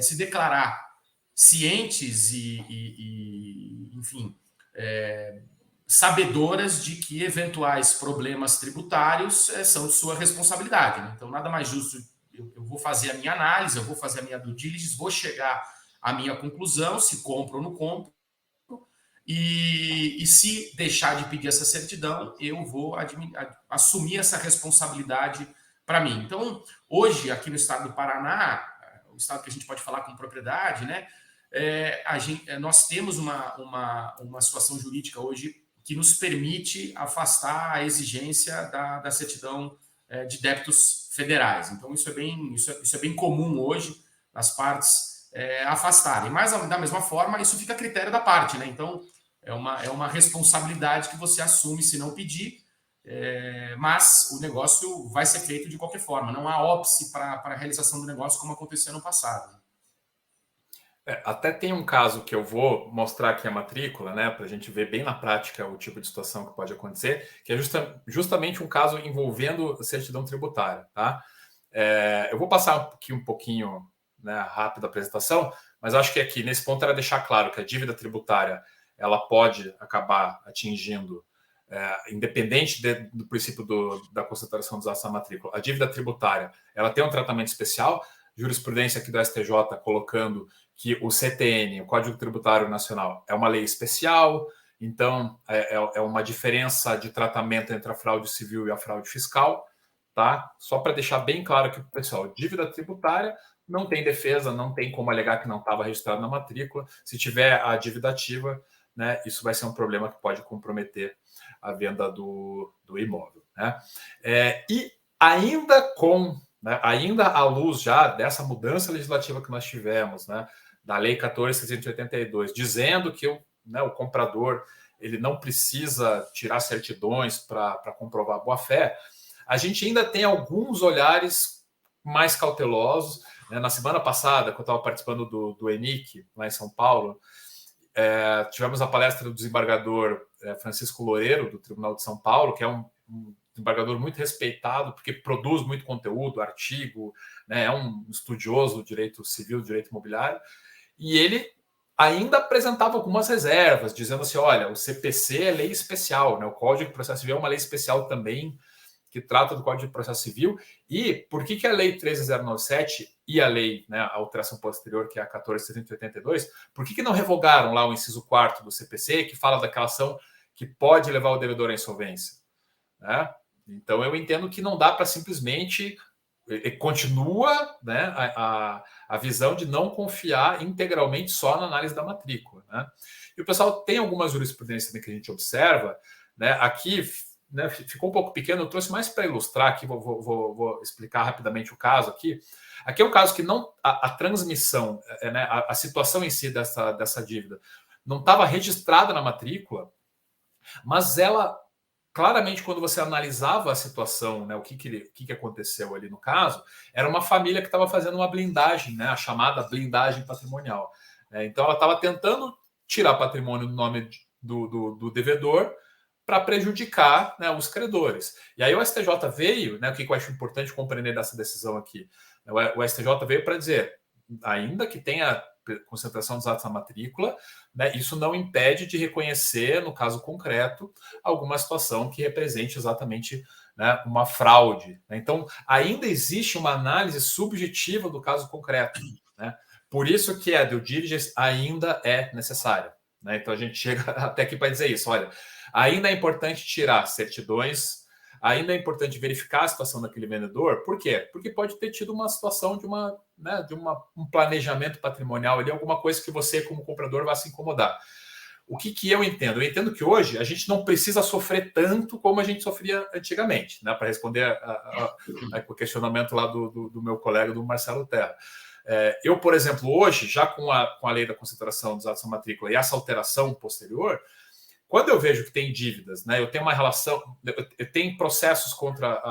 se declarar cientes e enfim, sabedoras de que eventuais problemas tributários são de sua responsabilidade. Né? Então, nada mais justo, eu vou fazer a minha análise, eu vou fazer a minha due diligence, vou chegar à minha conclusão, se compro ou não compro, e se deixar de pedir essa certidão, eu vou assumir essa responsabilidade para mim. Então, hoje, aqui no estado do Paraná, o estado que a gente pode falar com propriedade, né, nós temos uma situação jurídica hoje que nos permite afastar a exigência da certidão de débitos federais. Então, isso é bem comum hoje, as partes afastarem. Mas, da mesma forma, isso fica a critério da parte, né? Então, é uma responsabilidade que você assume se não pedir, mas o negócio vai ser feito de qualquer forma. Não há óbice para a realização do negócio, como aconteceu no passado. Até tem um caso que eu vou mostrar aqui a matrícula, né, para a gente ver bem na prática o tipo de situação que pode acontecer, que é justamente um caso envolvendo certidão tributária. Tá? Eu vou passar aqui um pouquinho, né, rápido a apresentação, mas acho que aqui, nesse ponto, era deixar claro que a dívida tributária ela pode acabar atingindo, independente do princípio da concentração dos atos na matrícula, a dívida tributária ela tem um tratamento especial, jurisprudência aqui do STJ colocando que o CTN, o Código Tributário Nacional, é uma lei especial, então é uma diferença de tratamento entre a fraude civil e a fraude fiscal, tá? Só para deixar bem claro aqui para o pessoal, dívida tributária não tem defesa, não tem como alegar que não estava registrado na matrícula. Se tiver a dívida ativa, né, isso vai ser um problema que pode comprometer a venda do imóvel. Né? E ainda à luz já dessa mudança legislativa que nós tivemos, né, da Lei 14.682, dizendo que o comprador ele não precisa tirar certidões para comprovar a boa-fé, a gente ainda tem alguns olhares mais cautelosos. Né? Na semana passada, quando eu estava participando do ENIC, lá em São Paulo, tivemos a palestra do desembargador Francisco Loureiro, do Tribunal de São Paulo, que é um desembargador muito respeitado, porque produz muito conteúdo, artigo, né? É um estudioso do direito civil, do direito imobiliário, e ele ainda apresentava algumas reservas, dizendo assim, olha, o CPC é lei especial, né? O Código de Processo Civil é uma lei especial também, que trata do Código de Processo Civil, e por que a Lei 13.097 e a lei, né, a alteração posterior, que é a 14.382, por que não revogaram lá o inciso 4º do CPC, que fala daquela ação que pode levar o devedor à insolvência? Né? Então, eu entendo que não dá para simplesmente... Continua, né, a visão de não confiar integralmente só na análise da matrícula. Né? E o pessoal tem algumas jurisprudências também que a gente observa, né, aqui... Né, ficou um pouco pequeno, eu trouxe mais para ilustrar aqui, vou explicar rapidamente o caso aqui. Aqui é um caso que não a transmissão, né, a situação em si dessa dívida não estava registrada na matrícula, mas ela, claramente, quando você analisava a situação, né, o que aconteceu ali no caso, era uma família que estava fazendo uma blindagem, né, a chamada blindagem patrimonial. Então, ela estava tentando tirar patrimônio do nome do devedor, para prejudicar, né, os credores. E aí o STJ veio, né, o que eu acho importante compreender dessa decisão aqui, o STJ veio para dizer, ainda que tenha concentração dos atos na matrícula, né, isso não impede de reconhecer, no caso concreto, alguma situação que represente exatamente, né, uma fraude. Né? Então, ainda existe uma análise subjetiva do caso concreto. Né? Por isso que a due diligence ainda é necessária. Né? Então, a gente chega até aqui para dizer isso, olha, ainda é importante tirar certidões, ainda é importante verificar a situação daquele vendedor. Por quê? Porque pode ter tido uma situação de um planejamento patrimonial ali, alguma coisa que você, como comprador, vai se incomodar. O que eu entendo? Eu entendo que hoje a gente não precisa sofrer tanto como a gente sofria antigamente, né? Para responder o questionamento lá do meu colega, do Marcelo Terra. Eu, por exemplo, hoje, já com a lei da concentração dos atos na matrícula e essa alteração posterior, quando eu vejo que tem dívidas, né, eu tenho uma relação, eu tenho processos contra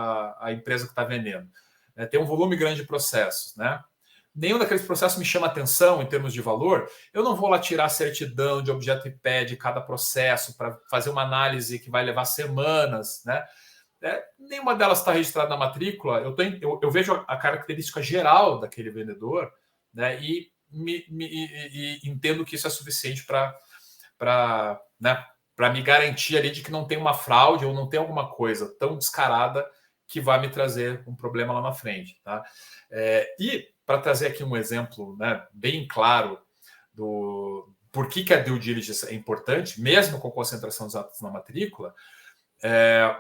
a empresa que está vendendo, né, tem um volume grande de processos, né, nenhum daqueles processos me chama atenção em termos de valor, eu não vou lá tirar a certidão de objeto e pé de cada processo para fazer uma análise que vai levar semanas, né, nenhuma delas está registrada na matrícula, eu vejo a característica geral daquele vendedor, né, e entendo que isso é suficiente para me garantir ali de que não tem uma fraude ou não tem alguma coisa tão descarada que vai me trazer um problema lá na frente. Tá? E para trazer aqui um exemplo, né, bem claro do por que a due diligence é importante, mesmo com concentração dos atos na matrícula,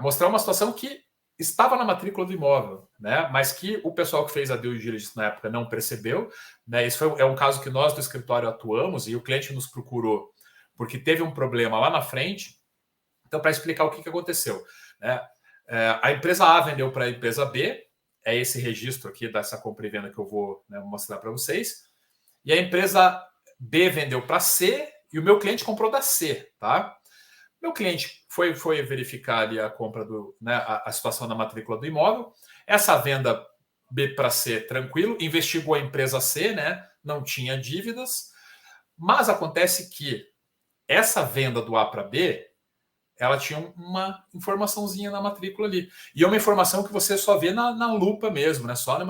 mostrar uma situação que estava na matrícula do imóvel, né, mas que o pessoal que fez a due diligence na época não percebeu. Né, isso é um caso que nós do escritório atuamos e o cliente nos procurou porque teve um problema lá na frente. Então, para explicar o que aconteceu, né? A empresa A vendeu para a empresa B, é esse registro aqui dessa compra e venda que eu vou, né, mostrar para vocês, e a empresa B vendeu para C e o meu cliente comprou da C, tá? Meu cliente foi verificar ali a compra a situação da matrícula do imóvel, essa venda B para C, tranquilo, investigou a empresa C, né? Não tinha dívidas, mas acontece que essa venda do A para B, ela tinha uma informaçãozinha na matrícula ali. E é uma informação que você só vê na lupa mesmo, né? Só em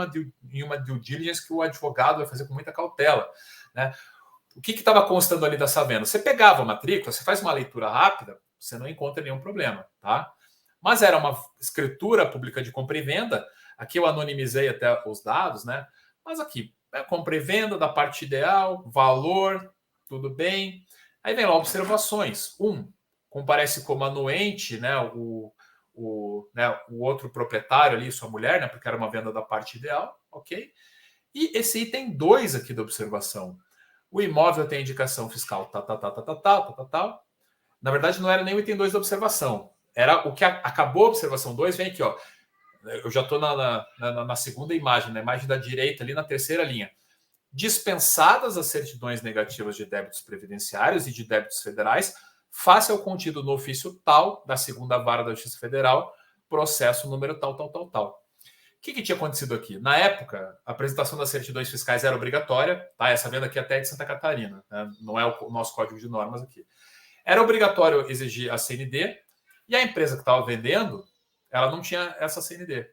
uma due diligence que o advogado vai fazer com muita cautela. Né? O que estava constando ali dessa venda? Você pegava a matrícula, você faz uma leitura rápida, você não encontra nenhum problema. Tá? Mas era uma escritura pública de compra e venda. Aqui eu anonimizei até os dados, né? Mas aqui, compra e venda da parte ideal, valor, tudo bem. Aí vem lá observações. Comparece como anuente, né, o outro proprietário ali, sua mulher, né, porque era uma venda da parte ideal, ok? E esse item 2 aqui da observação. O imóvel tem indicação fiscal, tal. Na verdade, não era nem o item 2 da observação. Era o que acabou a observação 2, vem aqui, ó. Eu já estou na segunda imagem, na imagem da direita, ali na terceira linha. Dispensadas as certidões negativas de débitos previdenciários e de débitos federais, face ao contido no ofício tal da segunda vara da Justiça Federal, processo número tal. O que tinha acontecido aqui? Na época, a apresentação das certidões fiscais era obrigatória, tá? Essa venda aqui até é de Santa Catarina, né? Não é o nosso código de normas aqui. Era obrigatório exigir a CND e a empresa que estava vendendo, ela não tinha essa CND.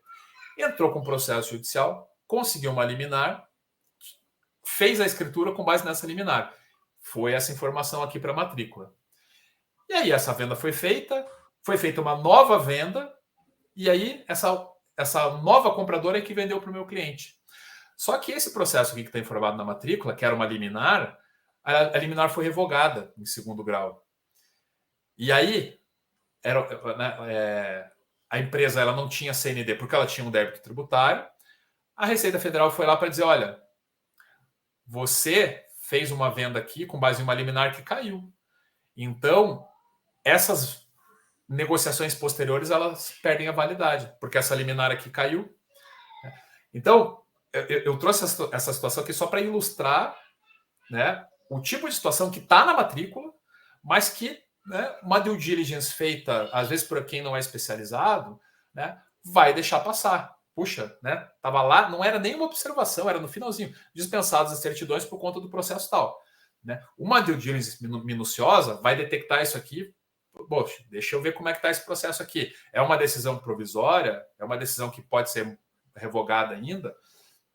Entrou com processo judicial, conseguiu uma liminar, fez a escritura com base nessa liminar. Foi essa informação aqui para a matrícula. E aí essa venda foi feita uma nova venda, e aí essa nova compradora é que vendeu para o meu cliente. Só que esse processo aqui que está informado na matrícula, que era uma liminar, a liminar foi revogada em segundo grau. E aí a empresa ela não tinha CND porque ela tinha um débito tributário. A Receita Federal foi lá para dizer, olha, você fez uma venda aqui com base em uma liminar que caiu. Então, essas negociações posteriores, elas perdem a validade, porque essa liminar aqui caiu. Então, eu trouxe essa situação aqui só para ilustrar, né, o tipo de situação que está na matrícula, mas que, né, uma due diligence feita, às vezes, por quem não é especializado, né, vai deixar passar. Puxa, né? Estava lá, não era nenhuma observação, era no finalzinho. Dispensadas as certidões por conta do processo tal. Né? Uma due diligence minuciosa vai detectar isso aqui. Poxa, deixa eu ver como é que está esse processo aqui. É uma decisão provisória? É uma decisão que pode ser revogada ainda?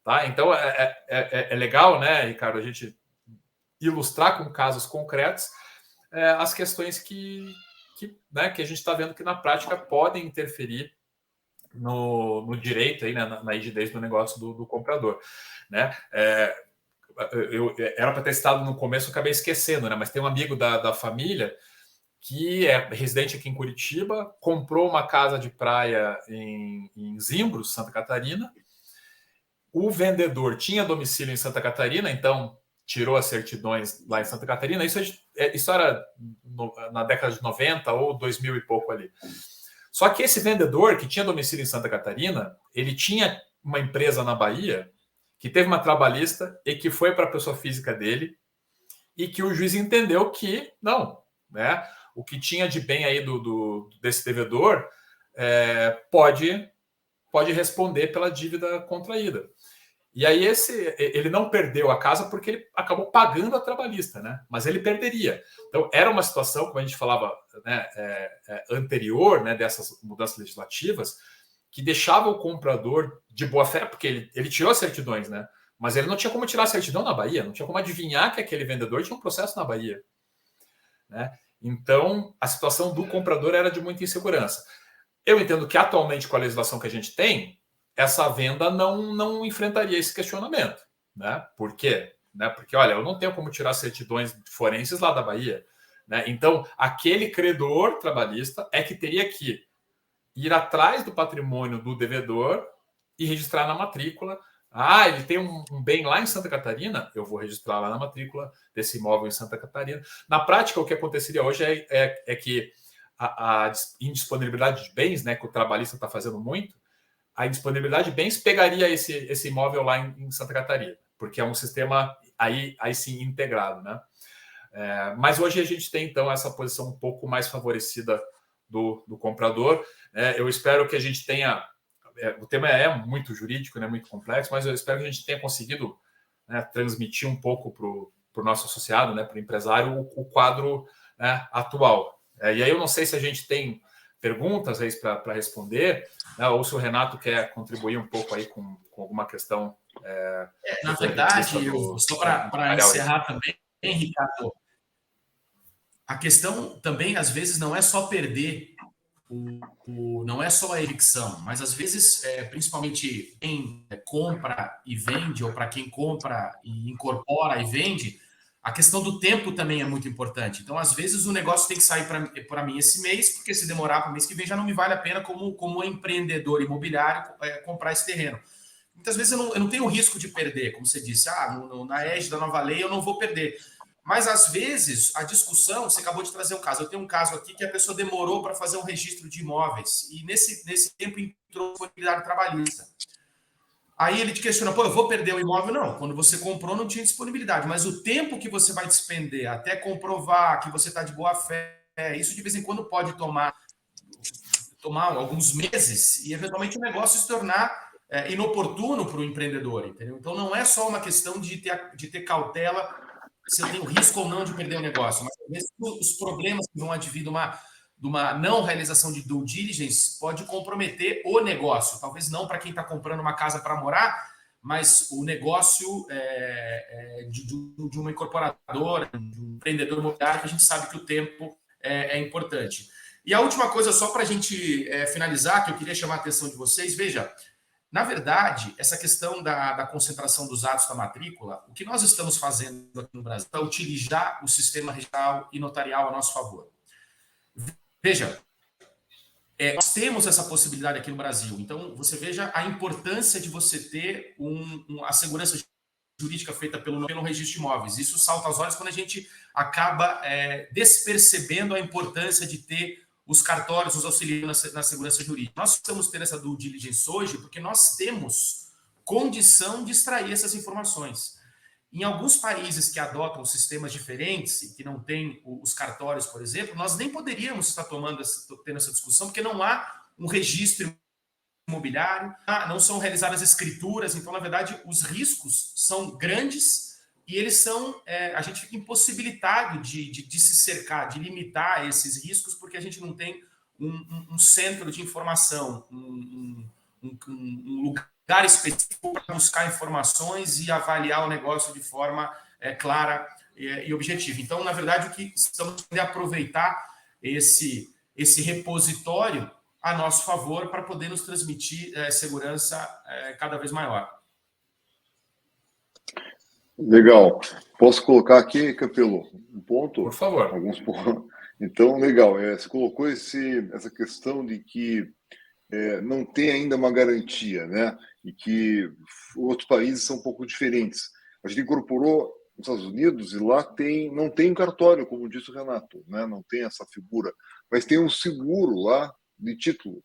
Tá? Então, é legal, né, Ricardo, a gente ilustrar com casos concretos as questões que a gente está vendo que na prática podem interferir no direito, aí, né, na rigidez do negócio do comprador. Né? Eu era para ter estado no começo, eu acabei esquecendo, né? Mas tem um amigo da família que é residente aqui em Curitiba, comprou uma casa de praia em Zimbros, Santa Catarina. O vendedor tinha domicílio em Santa Catarina, então tirou as certidões lá em Santa Catarina. Isso era na década de 90 ou 2000 e pouco ali. Só que esse vendedor, que tinha domicílio em Santa Catarina, ele tinha uma empresa na Bahia, que teve uma trabalhista e que foi para a pessoa física dele, e que o juiz entendeu que, não, né, o que tinha de bem aí desse devedor pode responder pela dívida contraída. E aí ele não perdeu a casa porque ele acabou pagando a trabalhista, né? Mas ele perderia. Então, era uma situação, como a gente falava, né, anterior, né, dessas mudanças legislativas, que deixava o comprador de boa fé, porque ele tirou as certidões, né? Mas ele não tinha como tirar a certidão na Bahia, não tinha como adivinhar que aquele vendedor tinha um processo na Bahia. Né? Então, a situação do comprador era de muita insegurança. Eu entendo que atualmente, com a legislação que a gente tem, essa venda não enfrentaria esse questionamento. Né? Por quê? Né? Porque, olha, eu não tenho como tirar certidões forenses lá da Bahia. Né? Então, aquele credor trabalhista é que teria que ir atrás do patrimônio do devedor e registrar na matrícula. Ah, ele tem um bem lá em Santa Catarina, eu vou registrar lá na matrícula desse imóvel em Santa Catarina. Na prática, o que aconteceria hoje é que a indisponibilidade de bens, né, que o trabalhista está fazendo muito, a indisponibilidade de bens pegaria esse imóvel lá em Santa Catarina, porque é um sistema aí sim integrado. Né? Mas hoje a gente tem, então, essa posição um pouco mais favorecida do comprador. Eu espero que a gente tenha... O tema é muito jurídico, né, muito complexo, mas eu espero que a gente tenha conseguido, né, transmitir um pouco para o nosso associado, né, para o empresário, o quadro, né, atual. E aí eu não sei se a gente tem perguntas para responder, né, ou se o Renato quer contribuir um pouco aí com alguma questão. Na verdade, só para encerrar também, Ricardo, a questão também, às vezes, não é só perder, não é só a evicção, mas às vezes, principalmente quem compra e vende, ou para quem compra e incorpora e vende, a questão do tempo também é muito importante. Então, às vezes, o negócio tem que sair para mim esse mês, porque se demorar para o mês que vem, já não me vale a pena como empreendedor imobiliário comprar esse terreno. Muitas vezes eu não tenho risco de perder, como você disse, na égide da nova lei eu não vou perder. Mas, às vezes, a discussão, você acabou de trazer um caso. Eu tenho um caso aqui que a pessoa demorou para fazer um registro de imóveis. E, nesse tempo, entrou a disponibilidade trabalhista. Aí ele te questiona, eu vou perder o imóvel? Não, quando você comprou não tinha disponibilidade. Mas o tempo que você vai despender até comprovar que você está de boa fé, isso de vez em quando pode tomar alguns meses e, eventualmente, o negócio se tornar inoportuno para o empreendedor, entendeu? Então não é só uma questão de ter cautela se eu tenho risco ou não de perder o negócio, mas às vezes os problemas que vão advir de uma não realização de due diligence pode comprometer o negócio. Talvez não para quem está comprando uma casa para morar, mas o negócio de uma incorporadora, de um empreendedor imobiliário, que a gente sabe que o tempo é importante. E a última coisa, só para a gente finalizar, que eu queria chamar a atenção de vocês, veja, na verdade, essa questão da concentração dos atos da matrícula, o que nós estamos fazendo aqui no Brasil é utilizar o sistema registral e notarial a nosso favor. Veja, nós temos essa possibilidade aqui no Brasil. Então, você veja a importância de você ter a segurança jurídica feita pelo registro de imóveis. Isso salta aos olhos quando a gente acaba despercebendo a importância de ter os cartórios nos auxiliando na segurança jurídica. Nós precisamos ter essa due diligence hoje porque nós temos condição de extrair essas informações. Em alguns países que adotam sistemas diferentes e que não têm os cartórios, por exemplo, nós nem poderíamos estar tendo essa discussão porque não há um registro imobiliário, não são realizadas escrituras, então, na verdade, os riscos são grandes e eles são, a gente fica impossibilitado de se cercar, de limitar esses riscos, porque a gente não tem um centro de informação, um lugar específico para buscar informações e avaliar o negócio de forma clara e objetiva. Então, na verdade, o que estamos tentando é aproveitar esse repositório a nosso favor para poder nos transmitir segurança cada vez maior. Legal. Posso colocar aqui, Campelo, um ponto? Por favor. Alguns pontos. Então, legal. Você colocou essa questão de que não tem ainda uma garantia, né? E que outros países são um pouco diferentes. A gente incorporou nos Estados Unidos e lá não tem um cartório, como disse o Renato, né? Não tem essa figura, mas tem um seguro lá de título.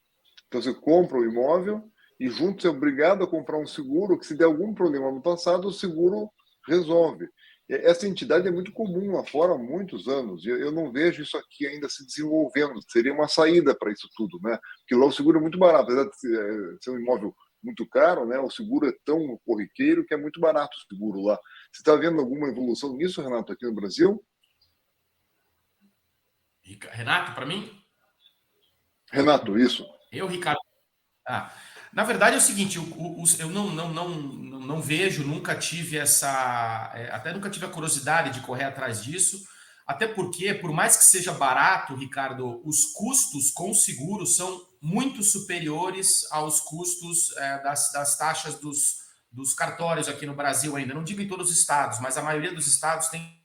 Então você compra o imóvel e junto você é obrigado a comprar um seguro que se der algum problema no passado, o seguro resolve. Essa entidade é muito comum lá fora há muitos anos e eu não vejo isso aqui ainda se desenvolvendo. Seria uma saída para isso tudo, né? Porque lá o seguro é muito barato, apesar de ser um imóvel muito caro, né? O seguro é tão corriqueiro que é muito barato o seguro lá. Você está vendo alguma evolução nisso, Renato, aqui no Brasil? Renato, para mim? Renato, isso. Eu, Ricardo. Na verdade é o seguinte, eu não vejo, nunca tive até nunca tive a curiosidade de correr atrás disso, até porque, por mais que seja barato, Ricardo, os custos com seguro são muito superiores aos custos das taxas dos cartórios aqui no Brasil ainda. Não digo em todos os estados, mas a maioria dos estados tem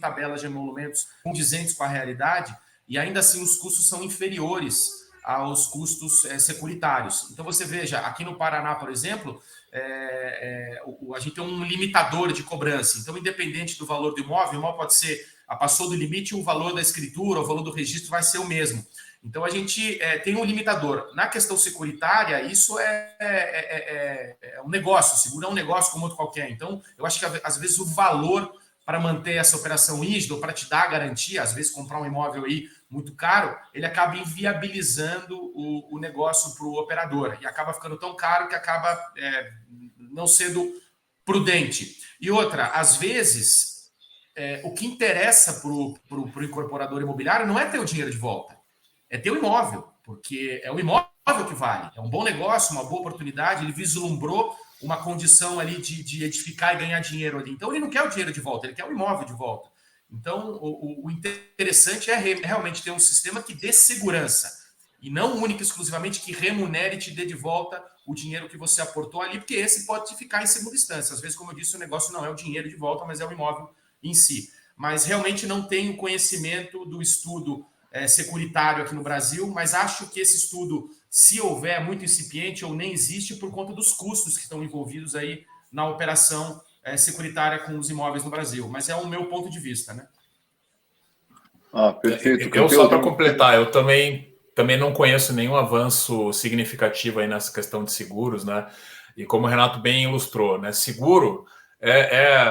tabelas de emolumentos condizentes com a realidade e ainda assim os custos são inferiores aos custos securitários. Então, você veja, aqui no Paraná, por exemplo, a gente tem um limitador de cobrança. Então, independente do valor do imóvel, o imóvel pode ser, passou do limite, o valor da escritura, o valor do registro vai ser o mesmo. Então, a gente tem um limitador. Na questão securitária, isso é um negócio, seguro é um negócio como outro qualquer. Então, eu acho que, às vezes, o valor para manter essa operação rígida, ou para te dar garantia, às vezes comprar um imóvel aí muito caro, ele acaba inviabilizando o negócio para o operador e acaba ficando tão caro que acaba não sendo prudente. E outra, às vezes, o que interessa para o incorporador imobiliário não é ter o dinheiro de volta, é ter o imóvel, porque é o imóvel que vale, é um bom negócio, uma boa oportunidade, ele vislumbrou uma condição ali de edificar e ganhar dinheiro ali. Então, ele não quer o dinheiro de volta, ele quer o imóvel de volta. Então, o interessante é realmente ter um sistema que dê segurança e não única e exclusivamente que remunere e te dê de volta o dinheiro que você aportou ali, porque esse pode ficar em segunda instância. Às vezes, como eu disse, o negócio não é o dinheiro de volta, mas é o imóvel em si. Mas realmente não tenho conhecimento do estudo securitário aqui no Brasil, mas acho que esse estudo, se houver, é muito incipiente ou nem existe por conta dos custos que estão envolvidos aí na operação securitária com os imóveis no Brasil. Mas é o meu ponto de vista, né? Perfeito. Eu só para completar, eu também não conheço nenhum avanço significativo aí nessa questão de seguros, né? E como o Renato bem ilustrou, né? Seguro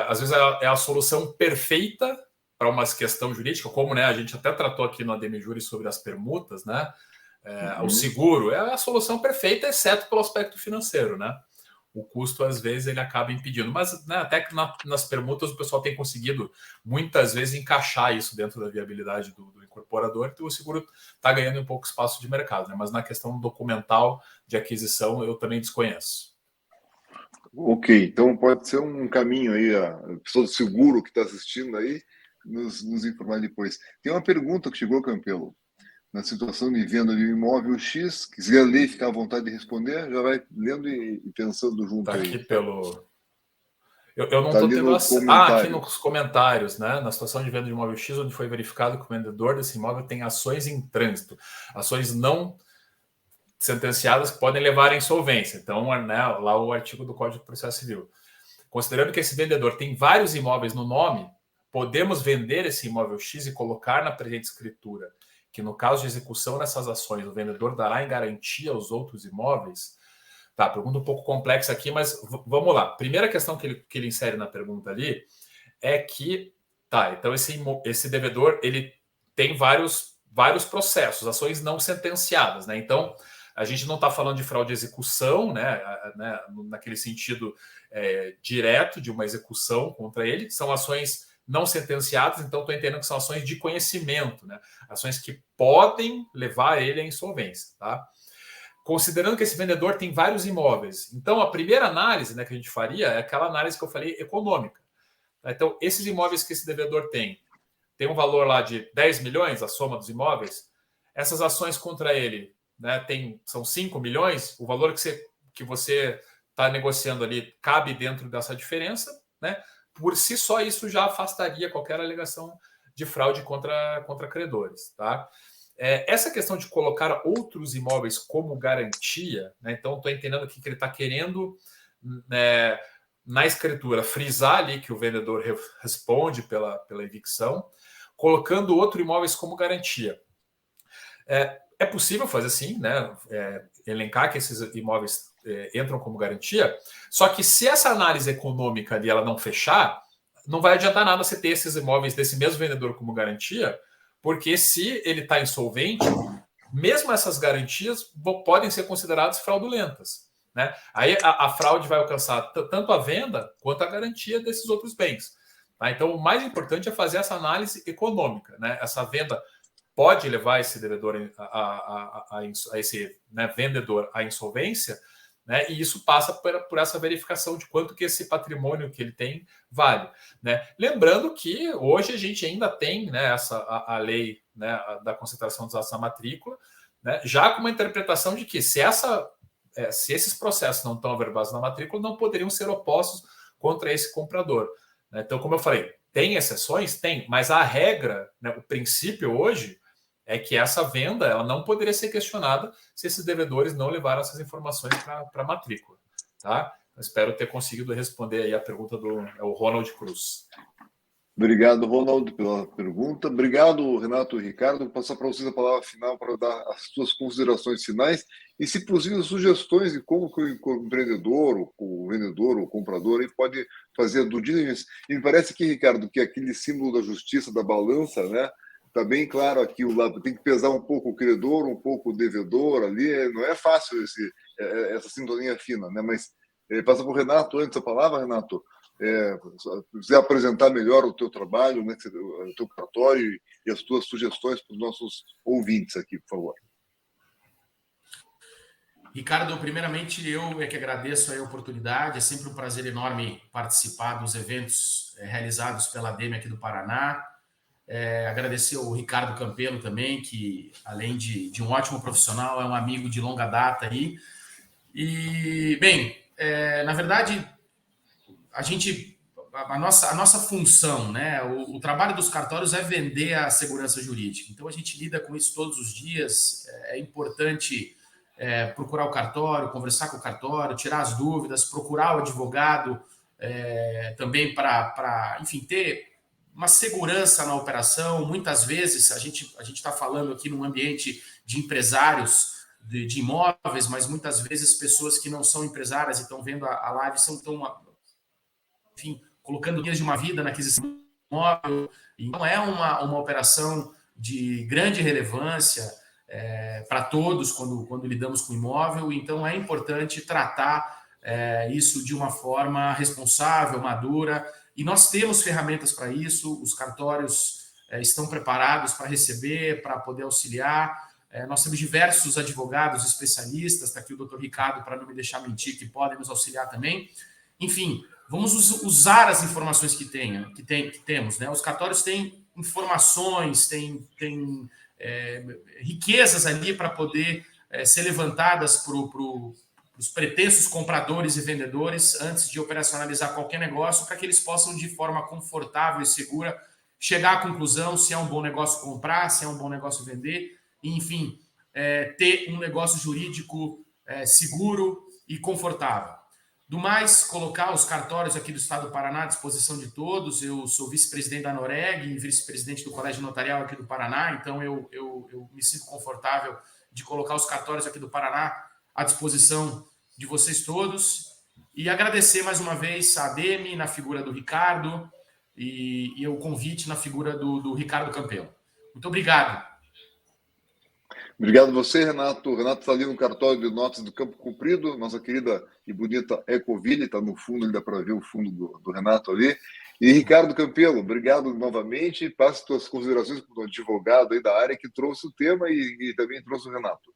às vezes é a solução perfeita para uma questão jurídica, como, né, a gente até tratou aqui no ADM Júri sobre as permutas, né? O seguro é a solução perfeita, exceto pelo aspecto financeiro, né? o custo, às vezes, ele acaba impedindo. Mas, né, até que nas permutas o pessoal tem conseguido, muitas vezes, encaixar isso dentro da viabilidade do incorporador, então o seguro está ganhando um pouco espaço de mercado, né? Mas na questão documental de aquisição, eu também desconheço. Ok, então pode ser um caminho aí, a pessoa do seguro que está assistindo aí, nos informar depois. Tem uma pergunta que chegou, Campelo. Na situação de venda de um imóvel X, que se quiser ler e ficar à vontade de responder, já vai lendo e pensando junto Está aí. aqui pelo... Eu não Tá estou ali tendo no acesso. Aqui comentário. nos comentários, né? Na situação de venda de imóvel X, onde foi verificado que o vendedor desse imóvel tem ações em trânsito, ações não sentenciadas que podem levar à insolvência. Então, né, lá o artigo do Código de Processo Civil. Considerando que esse vendedor tem vários imóveis no nome, podemos vender esse imóvel X e colocar na presente escritura que, no caso de execução dessas ações, o vendedor dará em garantia os outros imóveis? Tá, pergunta um pouco complexa aqui, mas vamos lá. Primeira questão que ele insere na pergunta ali é que, tá, então esse devedor, ele tem vários processos, ações não sentenciadas, né? Então, a gente não está falando de fraude de execução, né, naquele sentido direto de uma execução contra ele, são ações não sentenciadas, então estou entendendo que são ações de conhecimento, né? Ações que podem levar ele à insolvência, tá? Considerando que esse vendedor tem vários imóveis. Então, a primeira análise, né, que a gente faria é aquela análise que eu falei econômica. Então, esses imóveis que esse devedor tem um valor lá de 10 milhões, a soma dos imóveis, essas ações contra ele, né, são 5 milhões, o valor que você está negociando ali cabe dentro dessa diferença, né? Por si só, isso já afastaria qualquer alegação de fraude contra credores, tá? Essa questão de colocar outros imóveis como garantia, né? Então, estou entendendo aqui que ele está querendo, né, na escritura, frisar ali que o vendedor responde pela evicção, colocando outro imóveis como garantia. É possível fazer assim, né? Elencar que esses imóveis entram como garantia, só que se essa análise econômica ali ela não fechar, não vai adiantar nada você ter esses imóveis desse mesmo vendedor como garantia, porque se ele está insolvente, mesmo essas garantias podem ser consideradas fraudulentas, né? Aí a fraude vai alcançar tanto a venda quanto a garantia desses outros bens. Tá? Então, o mais importante é fazer essa análise econômica, né? Essa venda pode levar esse devedor a esse, né, vendedor à insolvência, né? E isso passa por essa verificação de quanto que esse patrimônio que ele tem vale, né? Lembrando que hoje a gente ainda tem, né, a lei, né, da concentração dos atos na matrícula, né, já com uma interpretação de que se esses processos não estão averbados na matrícula, não poderiam ser opostos contra esse comprador, né? Então, como eu falei, tem exceções? Tem, mas a regra, né, o princípio hoje é que essa venda ela não poderia ser questionada se esses devedores não levaram essas informações para a matrícula, tá? Eu espero ter conseguido responder aí a pergunta do Ronald Cruz. Obrigado, Ronaldo, pela pergunta. Obrigado, Renato e Ricardo. Vou passar para vocês a palavra final para dar as suas considerações finais e, se possível, sugestões de como que o empreendedor, o vendedor, o comprador aí pode fazer do diligence. E me parece que, Ricardo, que aquele símbolo da justiça, da balança, né? Está bem claro aqui, o lado tem que pesar um pouco o credor, um pouco o devedor ali. Não é fácil essa sintonia fina, né? Mas passa para o Renato antes a palavra, Renato. Se quiser apresentar melhor o teu trabalho, né, o teu cartório e as tuas sugestões para os nossos ouvintes aqui, por favor. Ricardo, primeiramente eu é que agradeço a oportunidade, é sempre um prazer enorme participar dos eventos realizados pela ADEME aqui do Paraná. Agradecer ao Ricardo Campelo também, que além de um ótimo profissional, é um amigo de longa data aí. E, bem, na verdade, a nossa função, né? O trabalho dos cartórios é vender a segurança jurídica. Então, a gente lida com isso todos os dias. É importante procurar o cartório, conversar com o cartório, tirar as dúvidas, procurar o advogado também para, enfim, ter uma segurança na operação. Muitas vezes a gente está falando aqui num ambiente de empresários de imóveis, mas muitas vezes pessoas que não são empresárias e estão vendo a live enfim, colocando dias de uma vida na aquisição do imóvel. Então, é uma operação de grande relevância para todos quando lidamos com imóvel. Então, é importante tratar isso de uma forma responsável, madura, e nós temos ferramentas para isso, os cartórios estão preparados para receber, para poder auxiliar. Nós temos diversos advogados especialistas, está aqui o doutor Ricardo, para não me deixar mentir, que podem nos auxiliar também. Enfim, vamos usar as informações que temos. Né? Os cartórios têm informações, têm riquezas ali para poder ser levantadas para os pretensos compradores e vendedores antes de operacionalizar qualquer negócio, para que eles possam, de forma confortável e segura, chegar à conclusão se é um bom negócio comprar, se é um bom negócio vender, e, enfim, ter um negócio jurídico seguro e confortável. Do mais, colocar os cartórios aqui do Estado do Paraná à disposição de todos. Eu sou vice-presidente da Noreg e vice-presidente do Colégio Notarial aqui do Paraná, então eu me sinto confortável de colocar os cartórios aqui do Paraná à disposição de vocês todos. E agradecer mais uma vez a ADEME, na figura do Ricardo, e o convite na figura do Ricardo Campelo. Muito obrigado. Obrigado a você, Renato. O Renato está ali no cartório de notas do Campo Comprido, nossa querida e bonita Ecoville, está no fundo, dá para ver o fundo do Renato ali. E Ricardo Campelo, obrigado novamente. Passe suas considerações como advogado aí da área que trouxe o tema e também trouxe o Renato.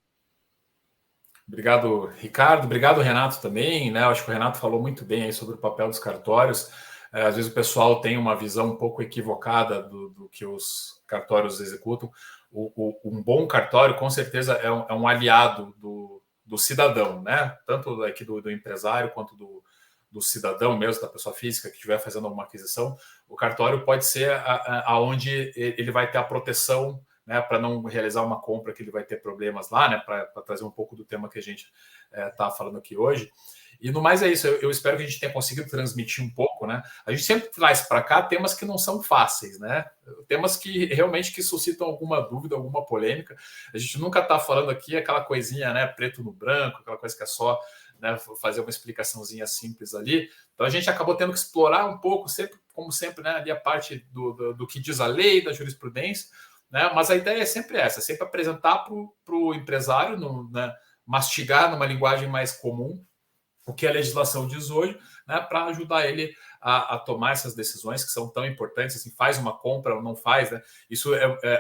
Obrigado, Ricardo. Obrigado, Renato, também. Né? Acho que o Renato falou muito bem aí sobre o papel dos cartórios. Às vezes o pessoal tem uma visão um pouco equivocada do que os cartórios executam. Um bom cartório, com certeza, é um aliado do cidadão, né? Tanto aqui do empresário quanto do cidadão mesmo, da pessoa física que estiver fazendo alguma aquisição. O cartório pode ser aonde ele vai ter a proteção, né, para não realizar uma compra que ele vai ter problemas lá, né, para trazer um pouco do tema que a gente está falando aqui hoje. E no mais é isso, eu espero que a gente tenha conseguido transmitir um pouco, né? A gente sempre traz para cá temas que não são fáceis, né? Temas que realmente que suscitam alguma dúvida, alguma polêmica. A gente nunca está falando aqui aquela coisinha, né, preto no branco, aquela coisa que é só, né, fazer uma explicaçãozinha simples ali. Então a gente acabou tendo que explorar um pouco, sempre, como sempre, né, ali a parte do que diz a lei, da jurisprudência, né? Mas a ideia é sempre essa, sempre apresentar para o empresário, né, mastigar numa linguagem mais comum o que a legislação diz hoje, né, para ajudar ele a tomar essas decisões que são tão importantes, assim, faz uma compra ou não faz, né? Isso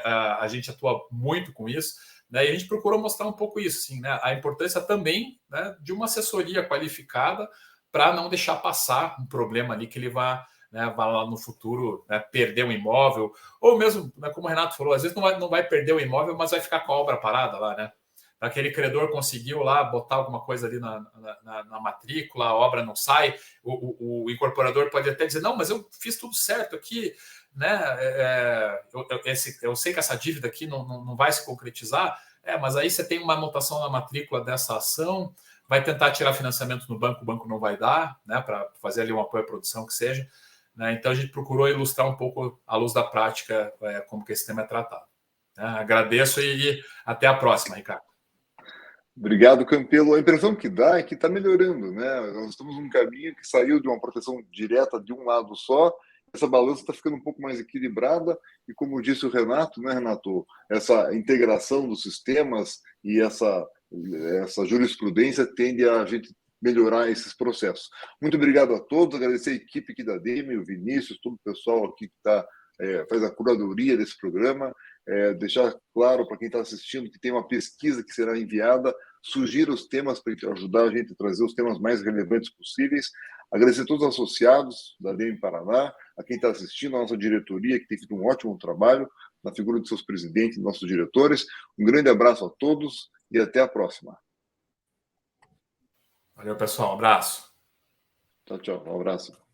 a gente atua muito com isso, né, e a gente procurou mostrar um pouco isso, assim, né, a importância também, né, de uma assessoria qualificada para não deixar passar um problema ali que ele vai lá no futuro, né, perder um imóvel, ou mesmo, né, como o Renato falou, às vezes não vai perder o imóvel, mas vai ficar com a obra parada lá, né? Aquele credor conseguiu lá botar alguma coisa ali na matrícula, a obra não sai, o incorporador pode até dizer, não, mas eu fiz tudo certo aqui, né? Eu sei que essa dívida aqui não vai se concretizar, mas aí você tem uma anotação na matrícula dessa ação, vai tentar tirar financiamento no banco, o banco não vai dar, né, para fazer ali um apoio à produção que seja, né? Então a gente procurou ilustrar um pouco à luz da prática como que esse tema é tratado. Agradeço e até a próxima, Ricardo. Obrigado, Campelo. A impressão que dá é que está melhorando, né? Nós estamos num caminho que saiu de uma proteção direta de um lado só, essa balança está ficando um pouco mais equilibrada e, como disse o Renato, né, Renato, essa integração dos sistemas e essa jurisprudência tende a gente melhorar esses processos. Muito obrigado a todos, agradecer a equipe aqui da ADEME, o Vinícius, todo o pessoal aqui que faz a curadoria desse programa, deixar claro para quem está assistindo que tem uma pesquisa que será enviada, sugira os temas para ajudar a gente a trazer os temas mais relevantes possíveis. Agradecer a todos os associados da ADEME Paraná, a quem está assistindo, a nossa diretoria, que tem feito um ótimo trabalho, na figura de seus presidentes, nossos diretores. Um grande abraço a todos e até a próxima. Valeu, pessoal. Um abraço. Tchau, tchau. Um abraço.